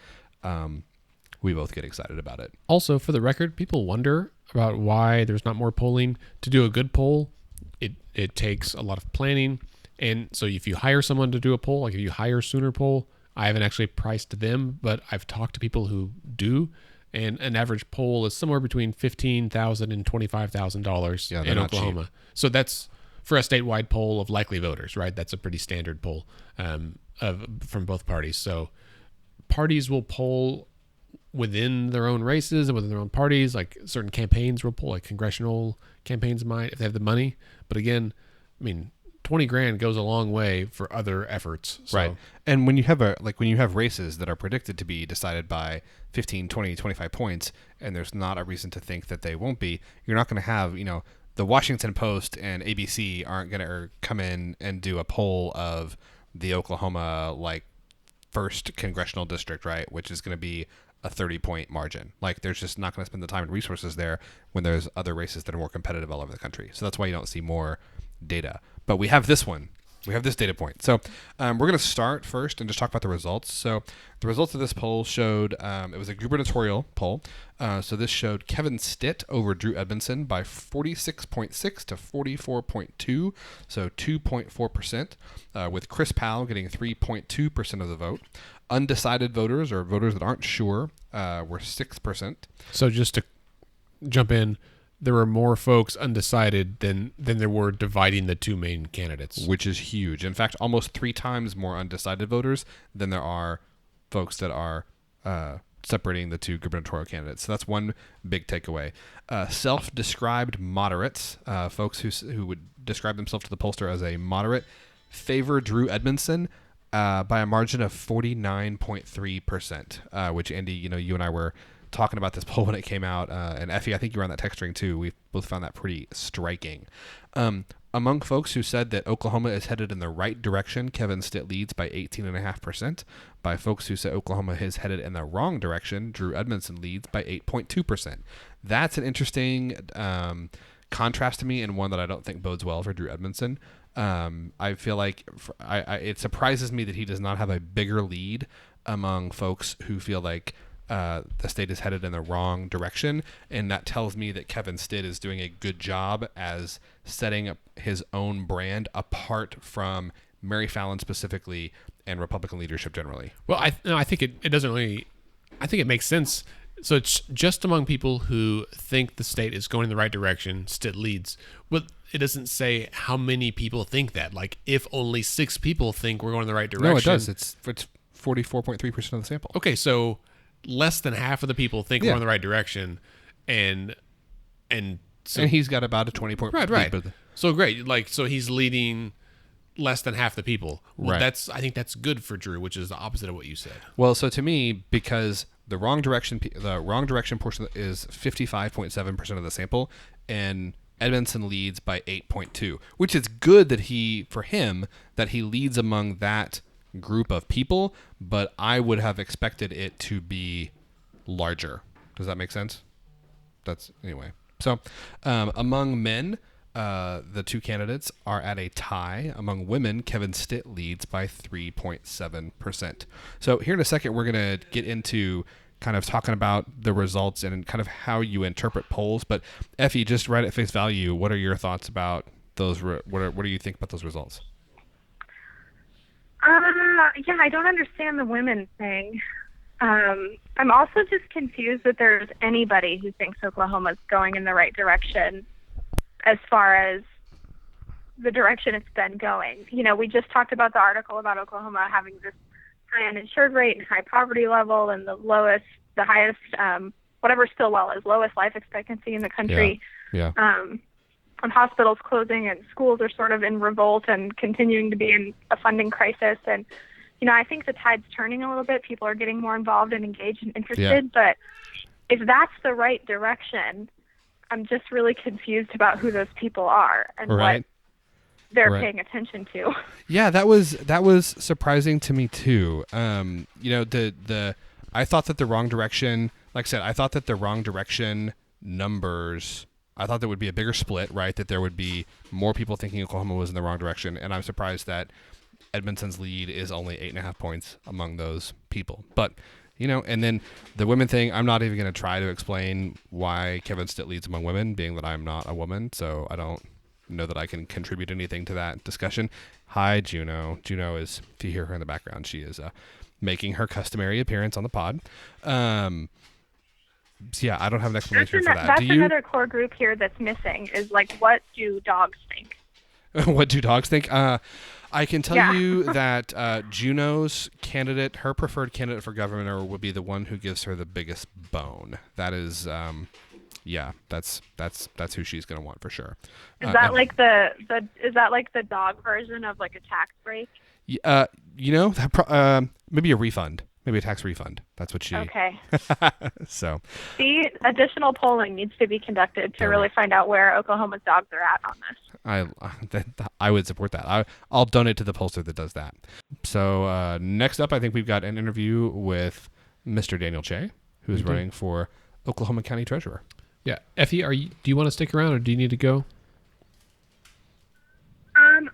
we both get excited about it. Also, for the record, people wonder about why there's not more polling. To do a good poll, it takes a lot of planning. And so if you hire someone to do a poll, like if you hire Sooner Poll, I haven't actually priced them, but I've talked to people who do. And an average poll is somewhere between $15,000 and $25,000 in Oklahoma. Cheap. So that's for a statewide poll of likely voters, right? That's a pretty standard poll from both parties. So parties will poll within their own races and within their own parties. Like certain campaigns will poll, like congressional campaigns might, if they have the money. But again, I mean, $20,000 goes a long way for other efforts. So. Right. And when you have races that are predicted to be decided by 15, 20, 25 points, and there's not a reason to think that they won't be, you're not going to have, the Washington Post and ABC aren't going to come in and do a poll of the Oklahoma, first congressional district, right? Which is going to be a 30-point margin. They're just not going to spend the time and resources there when there's other races that are more competitive all over the country. So that's why you don't see more data. But we have this one. We have this data point. So we're going to start first and just talk about the results. So the results of this poll showed, it was a gubernatorial poll. So this showed Kevin Stitt over Drew Edmondson by 46.6 to 44.2, so 2.4%, with Chris Powell getting 3.2% of the vote. Undecided voters, or voters that aren't sure, were 6%. So just to jump in, there were more folks undecided than there were dividing the two main candidates. Which is huge. In fact, almost 3 times more undecided voters than there are folks that are separating the two gubernatorial candidates. So that's one big takeaway. Self-described moderates, folks who would describe themselves to the pollster as a moderate, favor Drew Edmondson by a margin of 49.3%, which, Andy, you and I were talking about this poll when it came out, and Effie, I think you were on that text string too. We both found that pretty striking. Among folks who said that Oklahoma is headed in the right direction, Kevin Stitt leads by 18.5%. By folks who say Oklahoma is headed in the wrong direction, Drew Edmondson leads by 8.2%. That's an interesting contrast to me, and one that I don't think bodes well for Drew Edmondson. I feel like it surprises me that he does not have a bigger lead among folks who feel like the state is headed in the wrong direction, and that tells me that Kevin Stitt is doing a good job as setting up his own brand apart from Mary Fallin specifically and Republican leadership generally. Well, I think it doesn't really. I think it makes sense. So it's just among people who think the state is going in the right direction, Stitt leads. Well, it doesn't say how many people think that. Like, if only 6 people think we're going in the right direction. No, it does. It's 44.3% of the sample. Okay, so less than half of the people think we're in the right direction, and he's got about a 20-point right. So great, so he's leading less than half the people. Well, right. I think that's good for Drew, which is the opposite of what you said. Well, so to me, because the wrong direction portion is 55.7% of the sample, and Edmondson leads by 8.2, which is good that he leads among that group of people, but I would have expected it to be larger. Does that make sense? Anyway. So among men, the 2 candidates are at a tie. Among women, Kevin Stitt leads by 3.7%. So here in a second, we're going to get into kind of talking about the results and kind of how you interpret polls. But Effie, just right at face value, what are your thoughts about those? What do you think about those results? Yeah, I don't understand the women thing. I'm also just confused that there's anybody who thinks Oklahoma's going in the right direction as far as the direction it's been going. We just talked about the article about Oklahoma having this high uninsured rate and high poverty level and the highest, whatever Stillwell is, lowest life expectancy in the country. Yeah. And hospitals closing and schools are sort of in revolt and continuing to be in a funding crisis. And, I think the tide's turning a little bit. People are getting more involved and engaged and interested. Yeah. But if that's the right direction, I'm just really confused about who those people are and what they're paying attention to. Yeah, that was surprising to me too. I thought that the wrong direction like I said, I thought that the wrong direction numbers, I thought there would be a bigger split, right? That there would be more people thinking Oklahoma was in the wrong direction. And I'm surprised that Edmonton's lead is only 8.5 points among those people. But, and then the women thing, I'm not even going to try to explain why Kevin Stitt leads among women, being that I'm not a woman. So I don't know that I can contribute anything to that discussion. Hi, Juno. Juno is, if you hear her in the background, she is making her customary appearance on the pod. So yeah, I don't have an explanation for that. That's another core group here that's missing is like, what do dogs think? What do dogs think? I can tell you that Juno's candidate, her preferred candidate for governor, would be the one who gives her the biggest bone. That is, that's who she's going to want for sure. Is that like the dog version of like a tax break? Maybe a refund. Maybe a tax refund. That's what she... Okay. So... See, additional polling needs to be conducted to really find out where Oklahoma's dogs are at on this. I would support that. I'll donate to the pollster that does that. So next up, I think we've got an interview with Mr. Daniel Chae, who's running for Oklahoma County Treasurer. Yeah. Effie, do you want to stick around or do you need to go?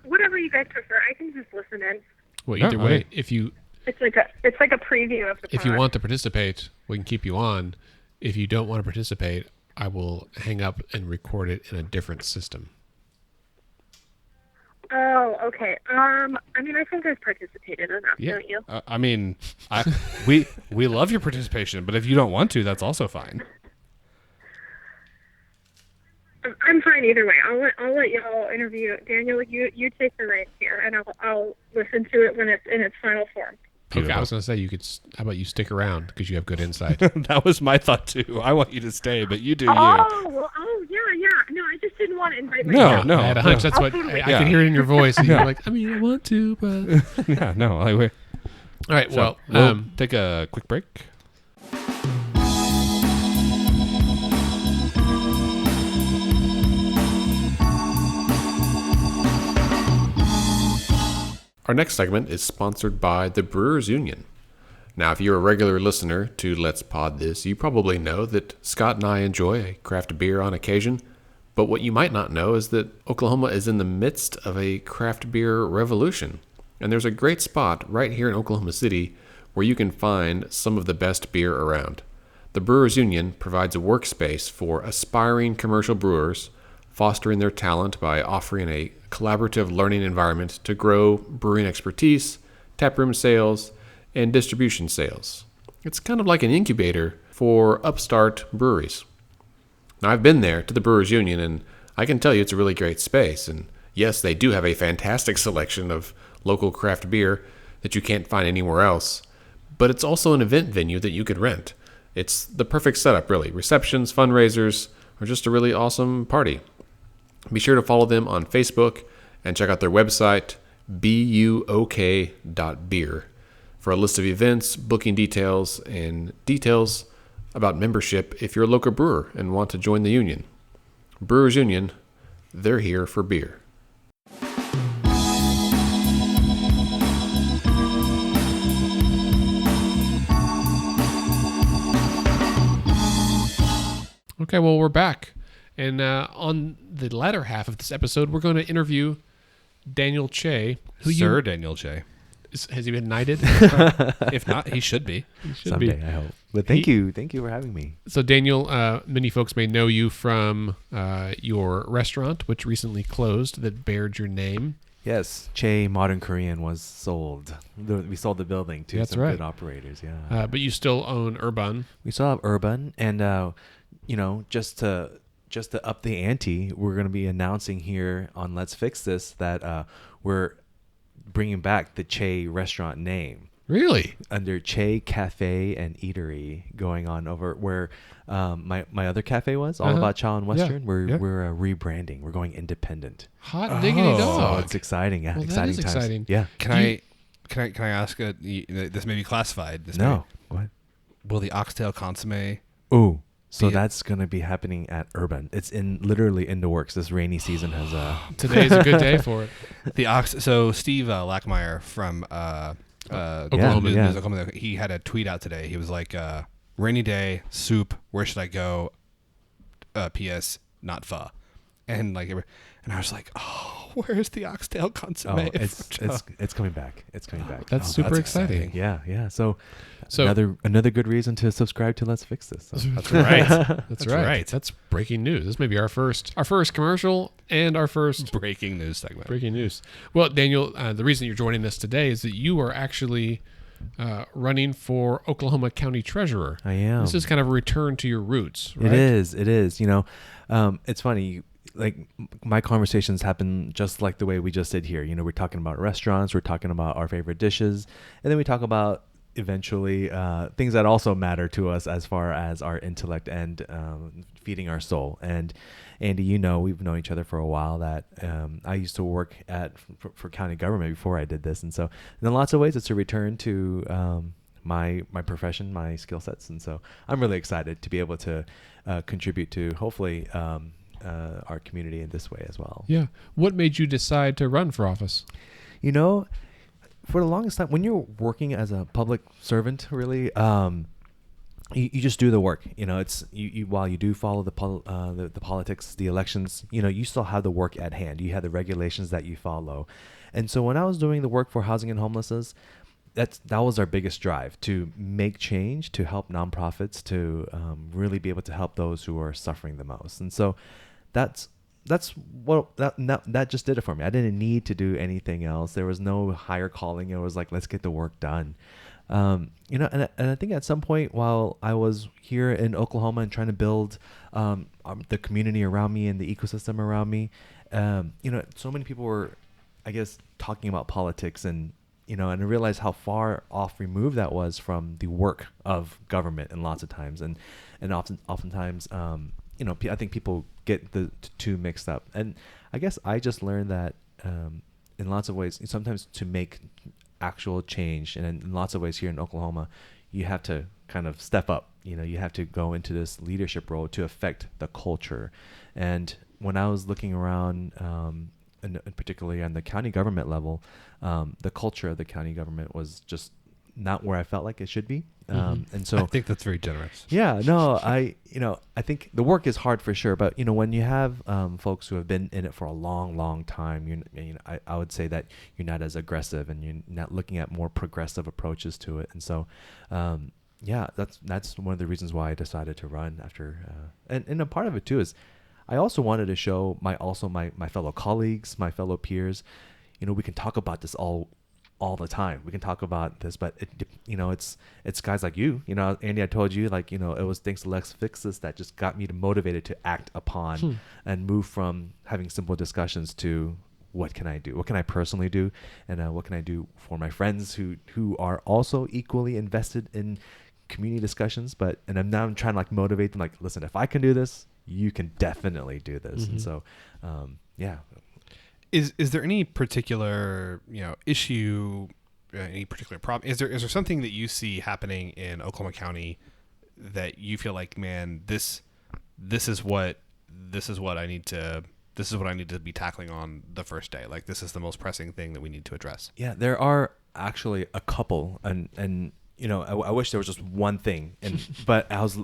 Whatever you guys prefer. I can just listen in. Well, either way, if you... It's like a preview of the pod. If you want to participate, we can keep you on. If you don't want to participate, I will hang up and record it in a different system. Oh, okay. I think I've participated enough, don't you? We love your participation, but if you don't want to, that's also fine. I'm fine either way. I'll let y'all interview Daniel. You take the reins here, and I'll listen to it when it's in its final form. Okay, I was going to say how about you stick around because you have good insight. That was my thought too. I want you to stay, but you do you. Yeah. No, I just didn't want to invite myself. No. I had a hunch. That's what I can hear it in your voice. And you're like, I want to, but yeah, no. All right. So we'll take a quick break. Our next segment is sponsored by the Brewers Union. Now, if you're a regular listener to Let's Pod This, you probably know that Scott and I enjoy a craft beer on occasion. But what you might not know is that Oklahoma is in the midst of a craft beer revolution. And there's a great spot right here in Oklahoma City where you can find some of the best beer around. The Brewers Union provides a workspace for aspiring commercial brewers, fostering their talent by offering a collaborative learning environment to grow brewing expertise, taproom sales, and distribution sales. It's kind of like an incubator for upstart breweries. Now, I've been there to the Brewers Union, and I can tell you it's a really great space. And yes, they do have a fantastic selection of local craft beer that you can't find anywhere else. But it's also an event venue that you could rent. It's the perfect setup, really. Receptions, fundraisers, or just a really awesome party. Be sure to follow them on Facebook and check out their website, buok.beer, for a list of events, booking details, and details about membership if you're a local brewer and want to join the union. Brewers Union, they're here for beer. Okay, well, we're back. And on the latter half of this episode, we're going to interview Daniel Chae. Daniel Chae. Has he been knighted? If not, he should be. Someday, I hope. But thank you for having me. So Daniel, many folks may know you from your restaurant, which recently closed, that bared your name. Yes, Chae Modern Korean was sold. We sold the building to some good operators. Yeah. But you still own Urban. We still have Urban, and just to up the ante, we're going to be announcing here on Let's Fix This that we're bringing back the Chae restaurant name. Really? Under Chae Cafe and Eatery, going on over where my other cafe was, All About Chow and Western. Yeah. We're rebranding. We're going independent. Hot diggity dog. So it's exciting. Yeah, well, exciting that is times. Exciting. Yeah. Can I ask? This may be classified. What? Will the oxtail consomme? Ooh. So that's going to be happening at Urban. It's literally in the works. This rainy season has Today's a good day for it. So Steve Lackmeyer from Oklahoma, he had a tweet out today. He was like, rainy day, soup. Where should I go? P.S. Not pho. And like, and I was like, oh, where's the oxtail consomme? Oh, it's coming back. It's coming back. That's super exciting. Yeah. So So another good reason to subscribe to Let's Fix This. So. that's right. That's right. That's breaking news. This may be our first commercial and our first breaking news segment. breaking news. Well, Daniel, the reason you're joining us today is that you are actually running for Oklahoma County Treasurer. I am. This is kind of a return to your roots, right? It is. You know, it's funny. Like my conversations happen just like the way we just did here. You know, we're talking about restaurants, we're talking about our favorite dishes, and then we talk about eventually things that also matter to us as far as our intellect and feeding our soul. And Andy, you know, we've known each other for a while. That I used to work for county government before I did this, and so in lots of ways, it's a return to my profession, my skill sets, and so I'm really excited to be able to contribute to hopefully our community in this way as well. Yeah. What made you decide to run for office? You know, for the longest time, when you're working as a public servant, really, you just do the work. You know, it's you while you do follow the politics, the elections, you know, you still have the work at hand. You have the regulations that you follow. And so when I was doing the work for housing and homelessness, that was our biggest drive, to make change, to help nonprofits, to really be able to help those who are suffering the most. And so that's what that just did it for me. I didn't need to do anything else. There was no higher calling. It was like, let's get the work done. You know, and I think at some point while I was here in Oklahoma and trying to build the community around me and the ecosystem around me, you know, so many people were, I guess, talking about politics, and you know, and I realized how far off removed that was from the work of government, and lots of times, and oftentimes, you know, I think people get the two mixed up, and I guess I just learned that in lots of ways, sometimes to make actual change, and in lots of ways here in Oklahoma, you have to kind of step up. You know, you have to go into this leadership role to affect the culture. And when I was looking around, and particularly on the county government level, the culture of the county government was just not where I felt like it should be. And so I think that's very generous. Yeah, no, I think the work is hard for sure, but you know, when you have folks who have been in it for a long time, I would say that you're not as aggressive, and you're not looking at more progressive approaches to it. And so, yeah, that's one of the reasons why I decided to run after, and a part of it too is I also wanted to show my fellow colleagues, my fellow peers, you know, we can talk about this all the time. We can talk about this, but it's guys like you know, Andy, I told you, like, you know, it was thanks to Let's Fix This that just got me motivated to act upon and move from having simple discussions to what can I do? What can I personally do? And what can I do for my friends who are also equally invested in community discussions, and I'm trying to like motivate them, like, listen, if I can do this, you can definitely do this. And so, yeah. Is there any particular, you know, issue, any particular problem? Is there something that you see happening in Oklahoma County that you feel like, man, this is what I need to be tackling on the first day? Like, this is the most pressing thing that we need to address. Yeah, there are actually a couple, and you know, I wish there was just one thing, but I was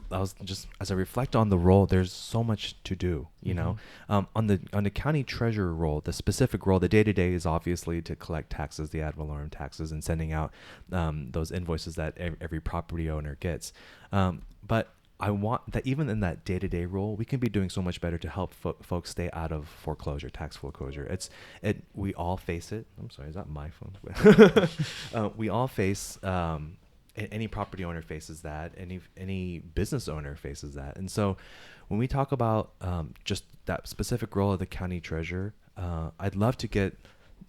just, as I reflect on the role, there's so much to do, you know. On the county treasurer role, the specific role, the day-to-day is obviously to collect taxes, the ad valorem taxes, and sending out those invoices that every property owner gets. But I want that even in that day-to-day role, we can be doing so much better to help folks stay out of foreclosure, tax foreclosure. We all face it. I'm sorry, is that my phone? We all face. Any property owner faces that. Any business owner faces that. And so when we talk about just that specific role of the county treasurer, I'd love to get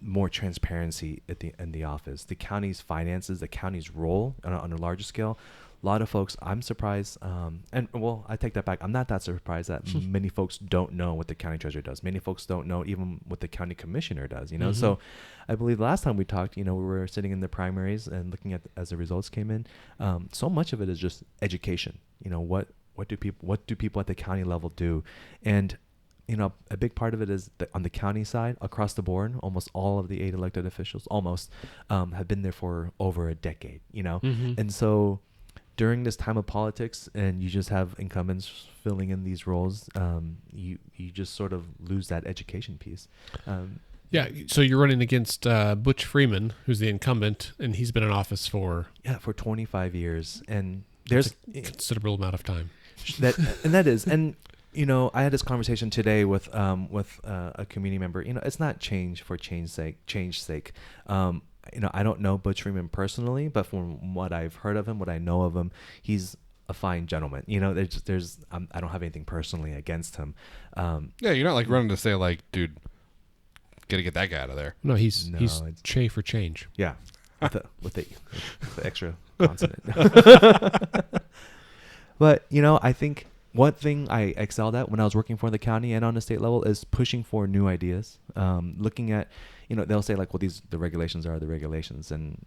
more transparency in the office. The county's finances, the county's role on a larger scale. A lot of folks, I'm surprised, and well, I take that back. I'm not that surprised that many folks don't know what the county treasurer does. Many folks don't know even what the county commissioner does, you know? So I believe last time we talked, you know, we were sitting in the primaries and looking at as the results came in. So much of it is just education. You know, what do people at the county level do? And you know, a big part of it is that on the county side, across the board, almost all of the 8 elected officials have been there for over a decade, you know? And so during this time of politics, and you just have incumbents filling in these roles, you just sort of lose that education piece. Yeah, so you're running against Butch Freeman, who's the incumbent, and he's been in office for 25 years, and there's a considerable amount of time. That is, and I had this conversation today with a community member. It's not change for change's sake. I don't know Butch Freeman personally, but from what I've heard of him, what I know of him, he's a fine gentleman. I don't have anything personally against him. Yeah, you're not like running to say like, dude, gotta get that guy out of there. No, he's Chae for change. Yeah, with the extra consonant. But I think one thing I excelled at when I was working for the county and on the state level is pushing for new ideas. Looking at, they'll say like, well, the regulations are the regulations, and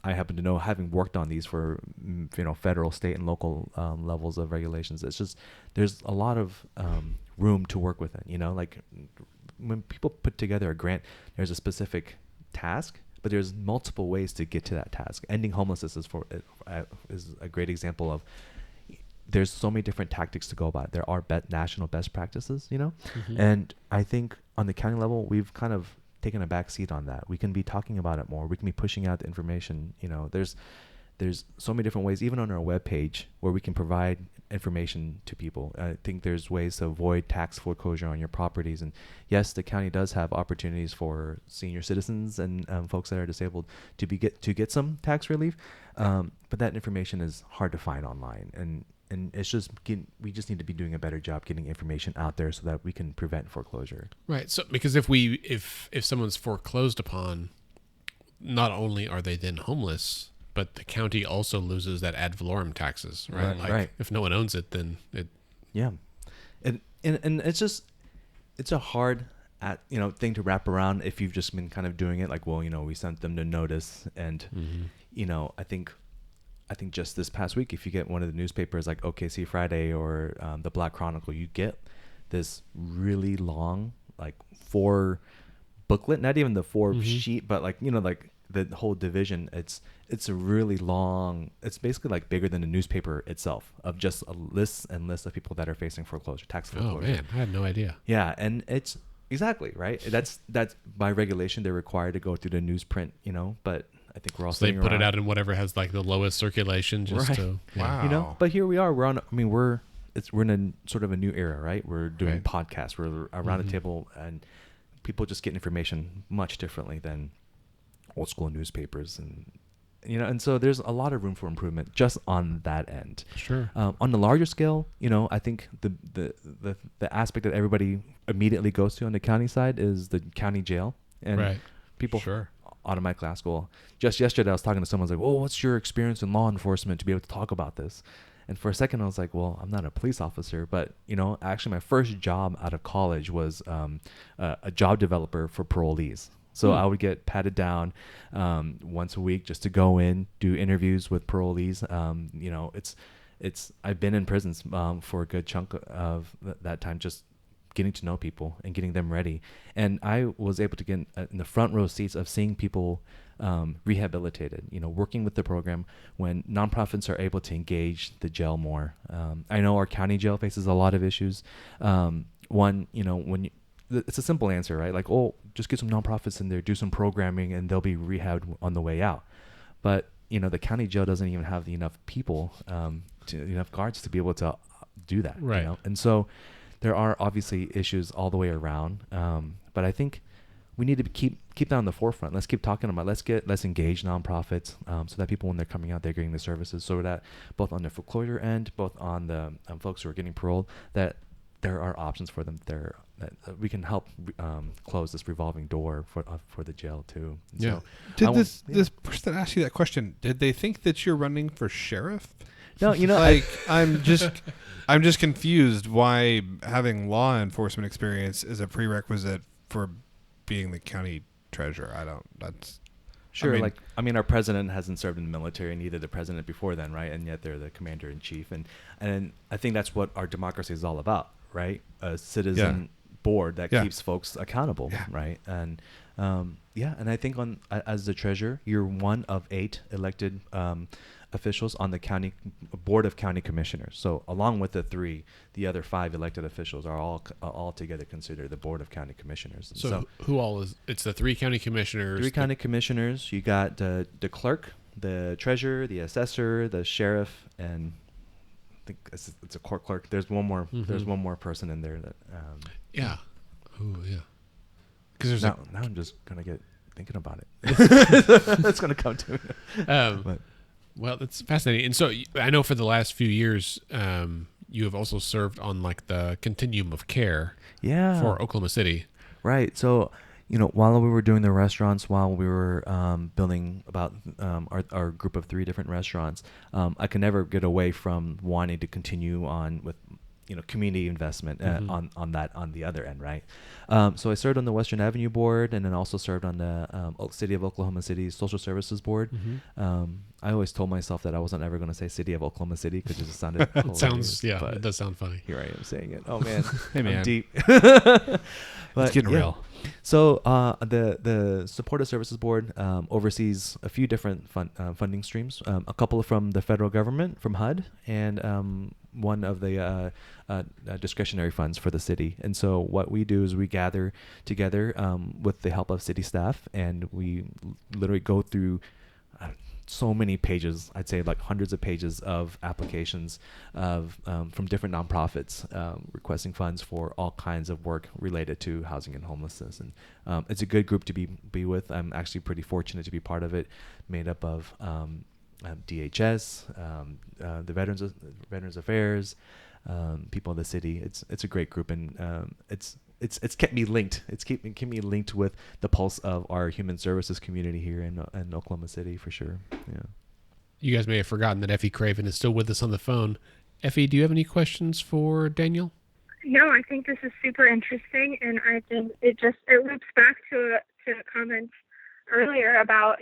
I happen to know, having worked on these for federal, state, and local levels of regulations, it's just there's a lot of room to work with it. Like when people put together a grant, there's a specific task, but there's multiple ways to get to that task. Ending homelessness is a great example of. There's so many different tactics to go about it. There are national best practices, Mm-hmm. and I think on the county level, we've kind of taken a back seat on that. We can be talking about it more. We can be pushing out the information. There's so many different ways, even on our webpage, where we can provide information to people. I think there's ways to avoid tax foreclosure on your properties. And yes, the county does have opportunities for senior citizens and folks that are disabled to get some tax relief, but that information is hard to find online. And it's just we just need to be doing a better job getting information out there so that we can prevent foreclosure. Right. So because if someone's foreclosed upon, not only are they then homeless, but the county also loses that ad valorem taxes, right? Right. If no one owns it, then it. Yeah, and it's just it's a hard thing to wrap around if you've just been kind of doing it like, well, we sent them the notice, and I think just this past week, if you get one of the newspapers like OKC Friday or the Black Chronicle, you get this really long, like 4 booklet, not even the 4 sheet, but like, like the whole division. It's a really long, it's basically like bigger than the newspaper itself, of just a list and list of people that are facing foreclosure, tax foreclosure. Oh man, I had no idea. Yeah. And it's exactly right. That's by regulation, they're required to go through the newsprint, but I think we're all so they put it out in whatever has like the lowest circulation, just right. to Wow. But here we are. We're in a sort of a new era, right? We're doing podcasts. We're around a table, and people just get information much differently than old school newspapers, and so there's a lot of room for improvement just on that end. Sure. On the larger scale, I think the aspect that everybody immediately goes to on the county side is the county jail, and people. Sure. Automatically ask, well, just yesterday I was talking to someone, like, well, what's your experience in law enforcement to be able to talk about this? And for a second I was like, well, I'm not a police officer, but actually my first job out of college was a job developer for parolees. So I would get patted down once a week just to go in, do interviews with parolees. I've been in prisons for a good chunk of that time, just getting to know people and getting them ready. And I was able to get in the front row seats of seeing people rehabilitated, working with the program when nonprofits are able to engage the jail more. I know our county jail faces a lot of issues. One, it's a simple answer, right? Like, oh, just get some nonprofits in there, do some programming, and they'll be rehabbed on the way out. But, the county jail doesn't even have enough people, enough guards to be able to do that. Right. And so there are obviously issues all the way around, but I think we need to keep that on the forefront. Let's keep talking about. Let's engage nonprofits so that people, when they're coming out, they're getting the services. So that both on the foreclosure end, both on the folks who are getting paroled, that there are options for them there, that we can help close this revolving door for the jail too. And yeah. So, this person that asked you that question, did they think that you're running for sheriff? No, I'm just confused why having law enforcement experience is a prerequisite for being the county treasurer. Sure. Our president hasn't served in the military, and neither the president before then, right? And yet they're the commander in chief, and I think that's what our democracy is all about, right? A citizen board that Yeah. keeps folks accountable, Yeah. right? And and I think as the treasurer, you're one of 8 elected officials on the county board of county commissioners. So along with the other 5 elected officials are all together considered the board of county commissioners. And So who all is? It's the 3 county commissioners. 3 county commissioners. You got the clerk, the treasurer, the assessor, the sheriff, and I think it's a court clerk. There's one more. Mhm. There's one more person in there that. Yeah. Oh yeah. Because there's Now I'm just gonna get thinking about it. That's gonna come to me. But- Well, that's fascinating. And so I know for the last few years, you have also served on like the continuum of care Yeah. for Oklahoma City. Right. So, while we were doing the restaurants, while we were building about our group of 3 different restaurants, I could never get away from wanting to continue on with, community investment on the other end, right? So I served on the Western Avenue board, and then also served on the City of Oklahoma City Social Services board. I always told myself that I wasn't ever going to say City of Oklahoma City because it just sounded It hilarious, sounds, but it does sound funny. here I am saying it. Oh man, Hey, man. I'm deep. It's getting real. So the Supportive Services Board oversees a few different funding streams. A couple from the federal government, from HUD, and one of the discretionary funds for the city. And so what we do is we gather together with the help of city staff, and we literally go through so many pages, I'd say like hundreds of pages of applications from different nonprofits requesting funds for all kinds of work related to housing and homelessness. And it's a good group to be with. I'm actually pretty fortunate to be part of it, made up of DHS, the Veterans Affairs, people in the city. It's a great group, and it's kept me linked. It's kept me linked with the pulse of our human services community here in Oklahoma City for sure. Yeah. You guys may have forgotten that Effie Craven is still with us on the phone. Effie, do you have any questions for Daniel? No, I think this is super interesting, and I think it loops back to comments earlier about,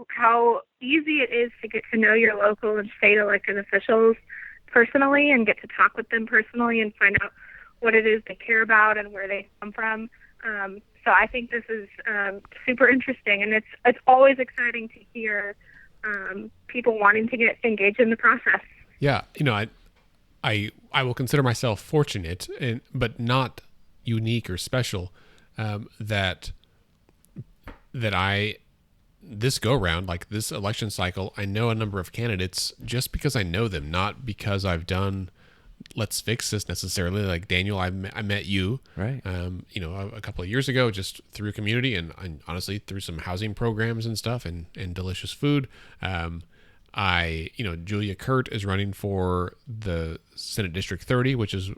how easy it is to get to know your local and state elected officials personally and get to talk with them personally and find out what it is they care about and where they come from. So I think this is super interesting, and it's always exciting to hear people wanting to get engaged in the process. Yeah, I will consider myself fortunate, but not unique or special, that I this go round, like this election cycle, I know a number of candidates just because I know them, not because I've done Let's Fix This necessarily. Like Daniel, I met you, Right. A couple of years ago, just through community and honestly through some housing programs and stuff and delicious food. Julia Kurt is running for the Senate District 30, which is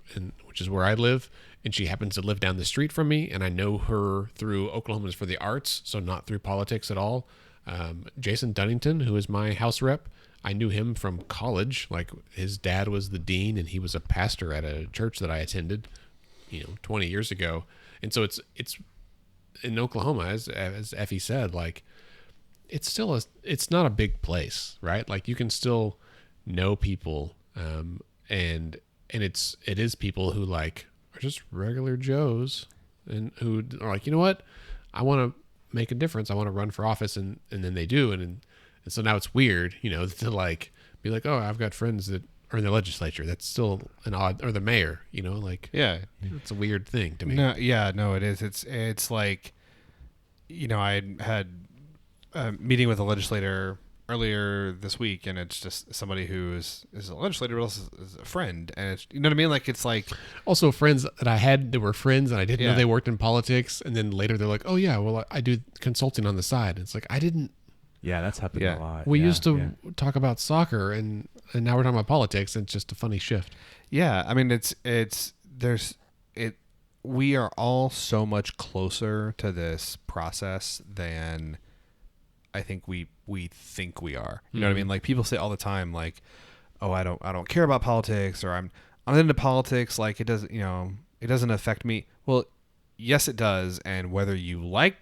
where I live, and she happens to live down the street from me, and I know her through Oklahomans for the Arts, so not through politics at all. Jason Dunnington, who is my House rep, I knew him from college. Like his dad was the dean, and he was a pastor at a church that I attended, 20 years ago. And so it's in Oklahoma, as Effie said, like it's not a big place, right? Like you can still know people, and it is people who like are just regular Joes and who are like, you know what, I want to make a difference. I want to run for office, and then they do, and so now it's weird, to like be like, oh, I've got friends that are in the legislature. That's still an odd, or the mayor, Yeah. it's a weird thing to me. No, it is. It's like, I had a meeting with a legislator earlier this week, and it's just somebody who is a legislator, but also is a friend, and it's, you know what I mean? Like it's like Also friends that I had that were friends and I didn't know Yeah. they worked in politics, and then later they're like, oh yeah, well I do consulting on the side. It's like I didn't. Yeah, that's happened Yeah. a lot. We Yeah, used to yeah. talk about soccer, and now we're talking about politics. It's just a funny shift. Yeah, I mean we are all so much closer to this process than I think we think we are. You know what I mean? Like people say all the time, like, oh, I don't care about politics, or I'm into politics, like it doesn't affect me. Well, yes it does, and whether you want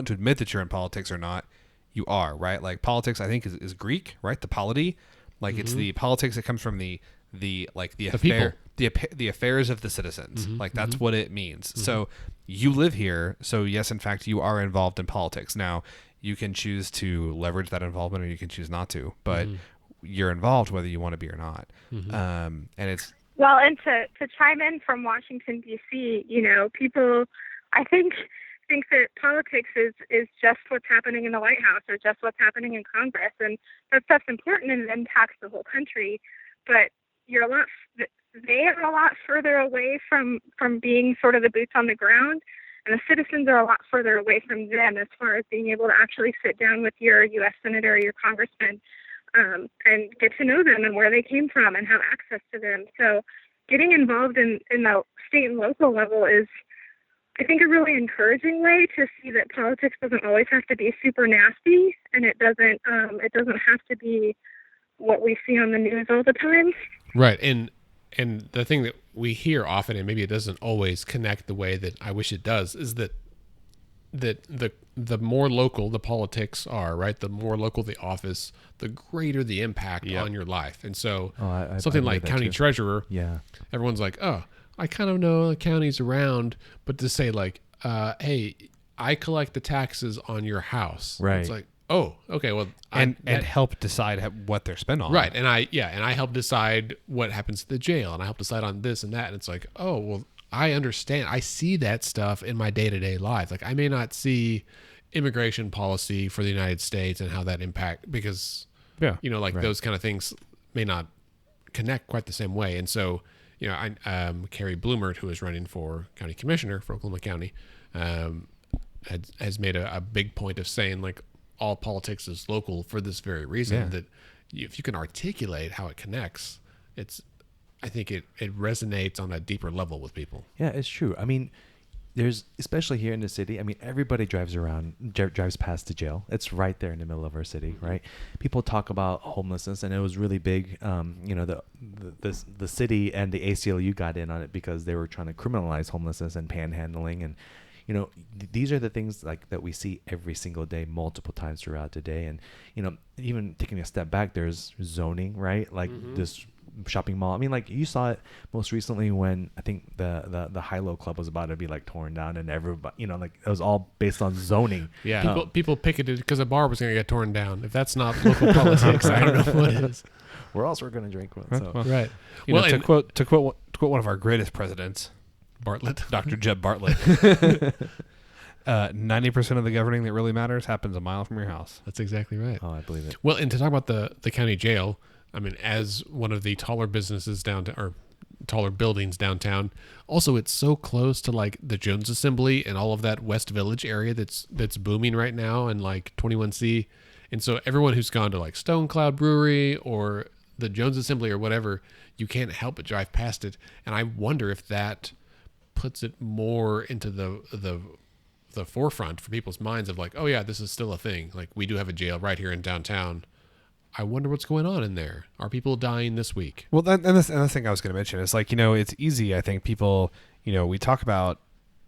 to admit that you're in politics or not, you are, right? Like politics I think is Greek, right? The polity. Like it's the politics that comes from the the people. the affairs of the citizens. Like that's what it means. So you live here. So yes, in fact, you are involved in politics. Now you can choose to leverage that involvement or you can choose not to, but you're involved whether you want to be or not. And it's, Well, and to chime in from Washington, D.C., people, I think that politics is just what's happening in the White House or just what's happening in Congress. And that stuff's important and it impacts the whole country. But they are a lot further away from being sort of the boots on the ground. And the citizens are a lot further away from them as far as being able to actually sit down with your U.S. senator or your congressman and get to know them and where they came from and have access to them. So getting involved in the state and local level is, I think, a really encouraging way to see that politics doesn't always have to be super nasty, and it doesn't have to be what we see on the news all the time. Right. And the thing that we hear often, and maybe it doesn't always connect the way that I wish it does, is that the more local the politics are, right? The more local the office, the greater the impact on your life. And so something like county treasurer, everyone's like, oh, I kind of know the county's around, but to say like, hey, I collect the taxes on your house. Right. It's like, oh, okay, well, and help decide what they're spent on. Right. And I help decide what happens to the jail, and I help decide on this and that. And it's like, oh, well, I understand. I see that stuff in my day-to-day life. Like, I may not see immigration policy for the United States and how that impact, because, those kind of things may not connect quite the same way. And so, Carrie Bloomert, who is running for county commissioner for Oklahoma County, has made a big point of saying, like, all politics is local for this very reason, that if you can articulate how it connects, I think it resonates on a deeper level with people. Yeah, it's true. I mean, there's, especially here in the city, I mean, everybody drives past the jail. It's right there in the middle of our city, right? People talk about homelessness, and it was really big. The city and the ACLU got in on it because they were trying to criminalize homelessness and panhandling, and these are the things like that we see every single day, multiple times throughout the day. And even taking a step back, there's zoning, right? Like this shopping mall. I mean, like, you saw it most recently when I think the High-Low Club was about to be like torn down, and everybody, like, it was all based on zoning. Yeah, people picketed because a bar was going to get torn down. If that's not local politics, I don't know what is. Where else we're going to drink one? So. Right. To quote one of our greatest presidents, Bartlett, Dr. Jeb Bartlett. 90% of the governing that really matters happens a mile from your house. That's exactly right. Oh, I believe it. Well, and to talk about the county jail, I mean, as one of the taller businesses downtown, or taller buildings downtown, also it's so close to like the Jones Assembly and all of that West Village area that's booming right now, and like 21C. And so everyone who's gone to like Stone Cloud Brewery or the Jones Assembly or whatever, you can't help but drive past it. And I wonder if that puts it more into the forefront for people's minds of like, oh yeah, this is still a thing. Like, we do have a jail right here in downtown. I wonder what's going on in there. Are people dying this week? Well, and the thing I was going to mention is, like, it's easy. I think people, we talk about,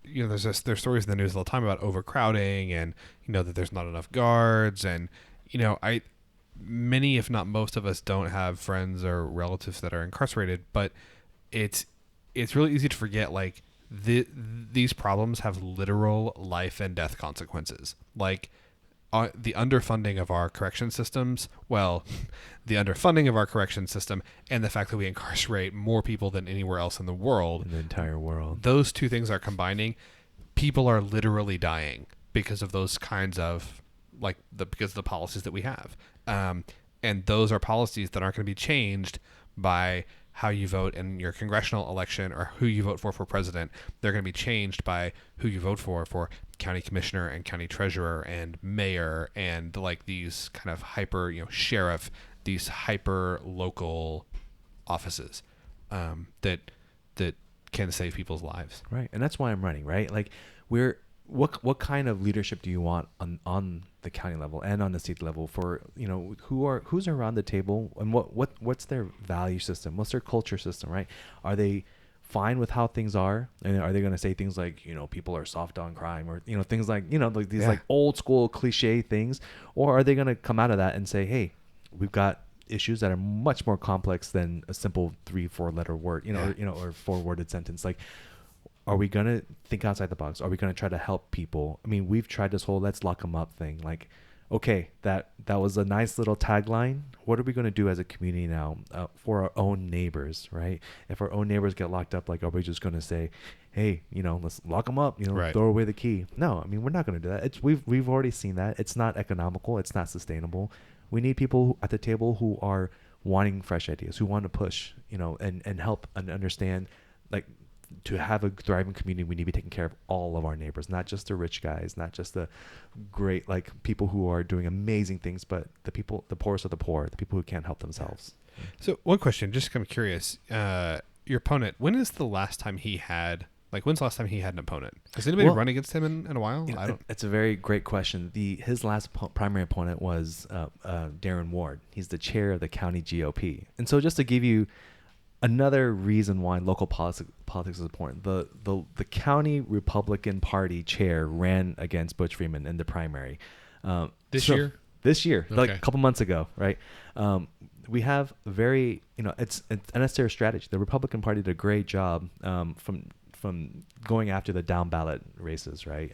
there's stories in the news all the time about overcrowding and, that there's not enough guards. And, many, if not most of us, don't have friends or relatives that are incarcerated, but it's really easy to forget, like, these problems have literal life and death consequences. Like, the underfunding of our correction systems, the underfunding of our correction system and the fact that we incarcerate more people than anywhere else in the world, in the entire world, those two things are combining. People are literally dying because of those kinds of, like, because of the policies that we have. And those are policies that aren't going to be changed by how you vote in your congressional election or who you vote for president. They're going to be changed by who you vote for county commissioner and county treasurer and mayor and, like, these kind of hyper, sheriff, these hyper local offices that can save people's lives. Right. And that's why I'm running, right? Like, what kind of leadership do you want on the county level and on the state level for, who's around the table, and what's their value system? What's their culture system, right? Are they fine with how things are? And are they going to say things like, people are soft on crime, or, things like, like these like old school cliche things? Or are they going to come out of that and say, hey, we've got issues that are much more complex than a simple 3-4 letter word, or 4-worded sentence. Like, are we going to think outside the box? Are we going to try to help people? I mean, we've tried this whole let's lock them up thing. Like, okay, that was a nice little tagline. What are we going to do as a community now for our own neighbors, right? If our own neighbors get locked up, like, are we just going to say, hey, let's lock them up, Right. throw away the key? No, I mean, we're not going to do that. We've already seen that. It's not economical. It's not sustainable. We need people at the table who are wanting fresh ideas, who want to push, and help and understand, like, to have a thriving community, we need to be taking care of all of our neighbors, not just the rich guys, not just the great, like, people who are doing amazing things, but the poorest of the poor, the people who can't help themselves. So one question, just kind of curious, your opponent, when's the last time he had an opponent? Has anybody run against him in a while? I don't. It's a very great question. His last primary opponent was Darren Ward. He's the chair of the county GOP. And so just to give you another reason why local politics is important, the county Republican Party chair ran against Butch Freeman in the primary. This year? This year, Okay. like a couple months ago, right? We have very, it's unnecessary strategy. The Republican Party did a great job from going after the down ballot races, right?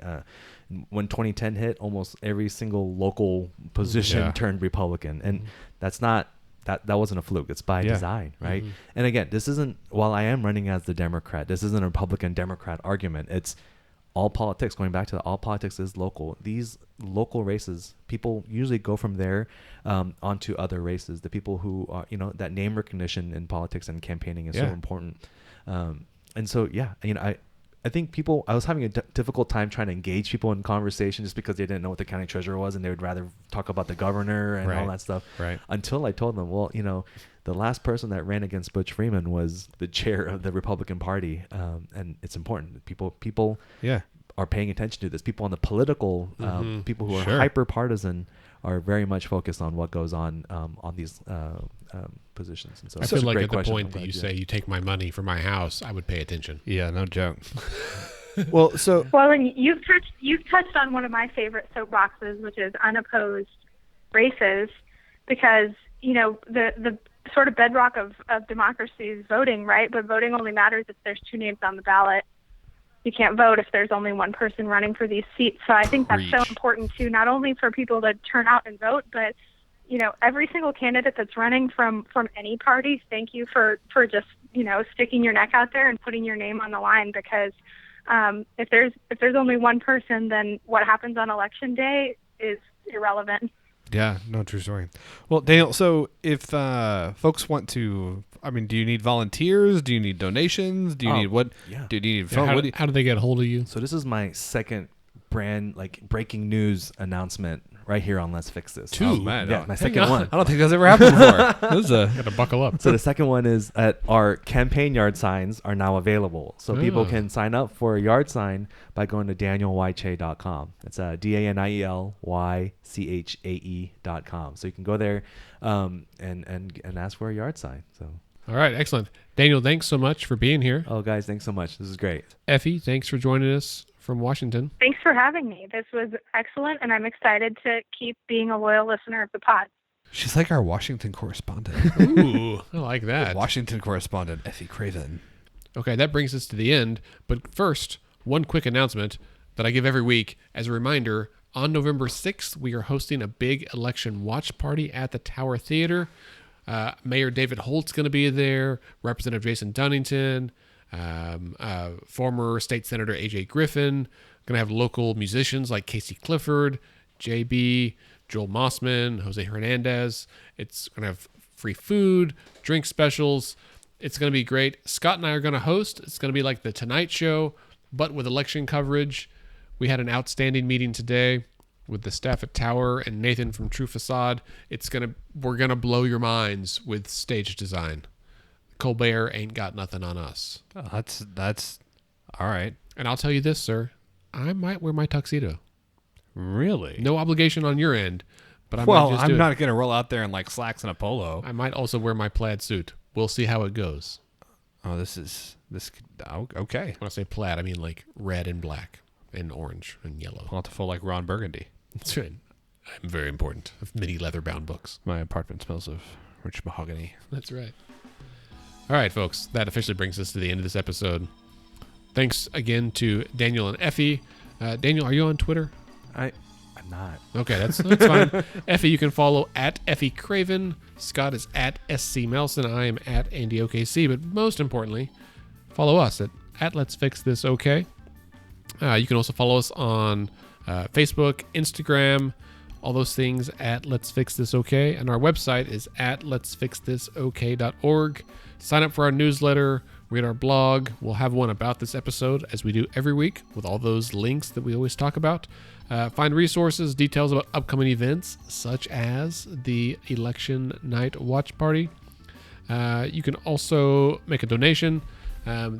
When 2010 hit, almost every single local position turned Republican, and that wasn't a fluke. It's by design, right? Mm-hmm. And again, this isn't, while I am running as the Democrat, this isn't a Republican-Democrat argument. It's all politics. Going back to all politics is local. These local races, people usually go from there onto other races. The people who are, that name recognition in politics and campaigning is so important. And so, I think I was having a difficult time trying to engage people in conversation just because they didn't know what the county treasurer was, and they would rather talk about the governor and all that stuff. Right. Until I told them, well, the last person that ran against Butch Freeman was the chair of the Republican Party. And it's important. People are paying attention to this. People on the political, people who are hyper partisan are very much focused on what goes on these positions. And so I feel like at the point that you say you take my money for my house, I would pay attention. Yeah, no joke. Well, and you've touched on one of my favorite soapboxes, which is unopposed races, because the sort of bedrock of democracy is voting, right? But voting only matters if there's 2 names on the ballot. You can't vote if there's only one person running for these seats. So I think that's so important too, not only for people to turn out and vote, but every single candidate that's running from any party, thank you for just sticking your neck out there and putting your name on the line, because if there's only one person, then what happens on election day is irrelevant. Yeah, no, true story. Well, Daniel, so if folks want to, do you need volunteers? Do you need donations? Do you need what? Yeah. Do you need phone? How do they get a hold of you? So this is my second brand, breaking news announcement right here on Let's Fix This. Oh, man. Yeah, my second one. I don't think that's ever happened before. Gotta buckle up. So the second one is our campaign yard signs are now available. So people can sign up for a yard sign by going to DanielYChae.com. It's DanielYChae.com. So you can go there and ask for a yard sign. So. All right, excellent. Daniel, thanks so much for being here. Oh, guys, thanks so much. This is great. Effie, thanks for joining us from Washington. Thanks for having me. This was excellent, and I'm excited to keep being a loyal listener of the pod. She's like our Washington correspondent. Ooh, I like that. Washington correspondent, Effie Craven. Okay, that brings us to the end. But first, one quick announcement that I give every week as a reminder. On November 6th, we are hosting a big election watch party at the Tower Theater. Mayor David Holt's going to be there, Representative Jason Dunnington, former State Senator A.J. Griffin. Going to have local musicians like Casey Clifford, JB, Joel Mossman, Jose Hernandez. It's going to have free food, drink specials. It's going to be great. Scott and I are going to host. It's going to be like the Tonight Show, but with election coverage. We had an outstanding meeting today with the staff at Tower and Nathan from True Facade. We're gonna blow your minds with stage design. Colbert ain't got nothing on us. Oh, that's all right. And I'll tell you this, sir, I might wear my tuxedo. Really? No obligation on your end, but I'm not gonna roll out there in slacks and a polo. I might also wear my plaid suit. We'll see how it goes. Oh, okay. When I say plaid, I mean red and black and orange and yellow. Plentiful like Ron Burgundy. That's right. I'm very important. Of many leather-bound books. My apartment smells of Rich mahogany. That's right. All right, folks. That officially brings us to the end of this episode. Thanks again to Daniel and Effie. Daniel, are you on Twitter? I'm not. Okay, that's fine. Effie, you can follow at Effie Craven. Scott is at SC Melson. I am at Andy OKC. But most importantly, follow us at Let's Fix This OK. You can also follow us on Facebook, Instagram, all those things at Let's Fix This OK. And our website is at letsfixthisok.org. Sign up for our newsletter, read our blog. We'll have one about this episode as we do every week with all those links that we always talk about. Find resources, details about upcoming events, such as the election night watch party. You can also make a donation,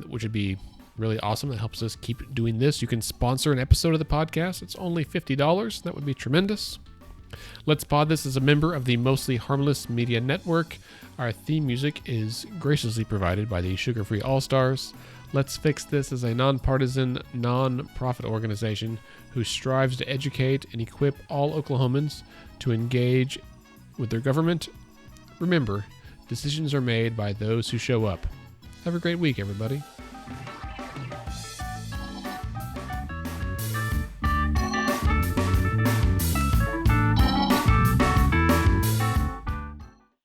which would be really awesome. That helps us keep doing this. You can sponsor an episode of the podcast. It's only $50. That would be tremendous. Let's Pod This is a member of the Mostly Harmless Media Network. Our theme music is graciously provided by the Sugar Free All-Stars. Let's Fix This is a nonpartisan, non-profit organization who strives to educate and equip all Oklahomans to engage with their government. Remember, decisions are made by those who show up. Have a great week, everybody.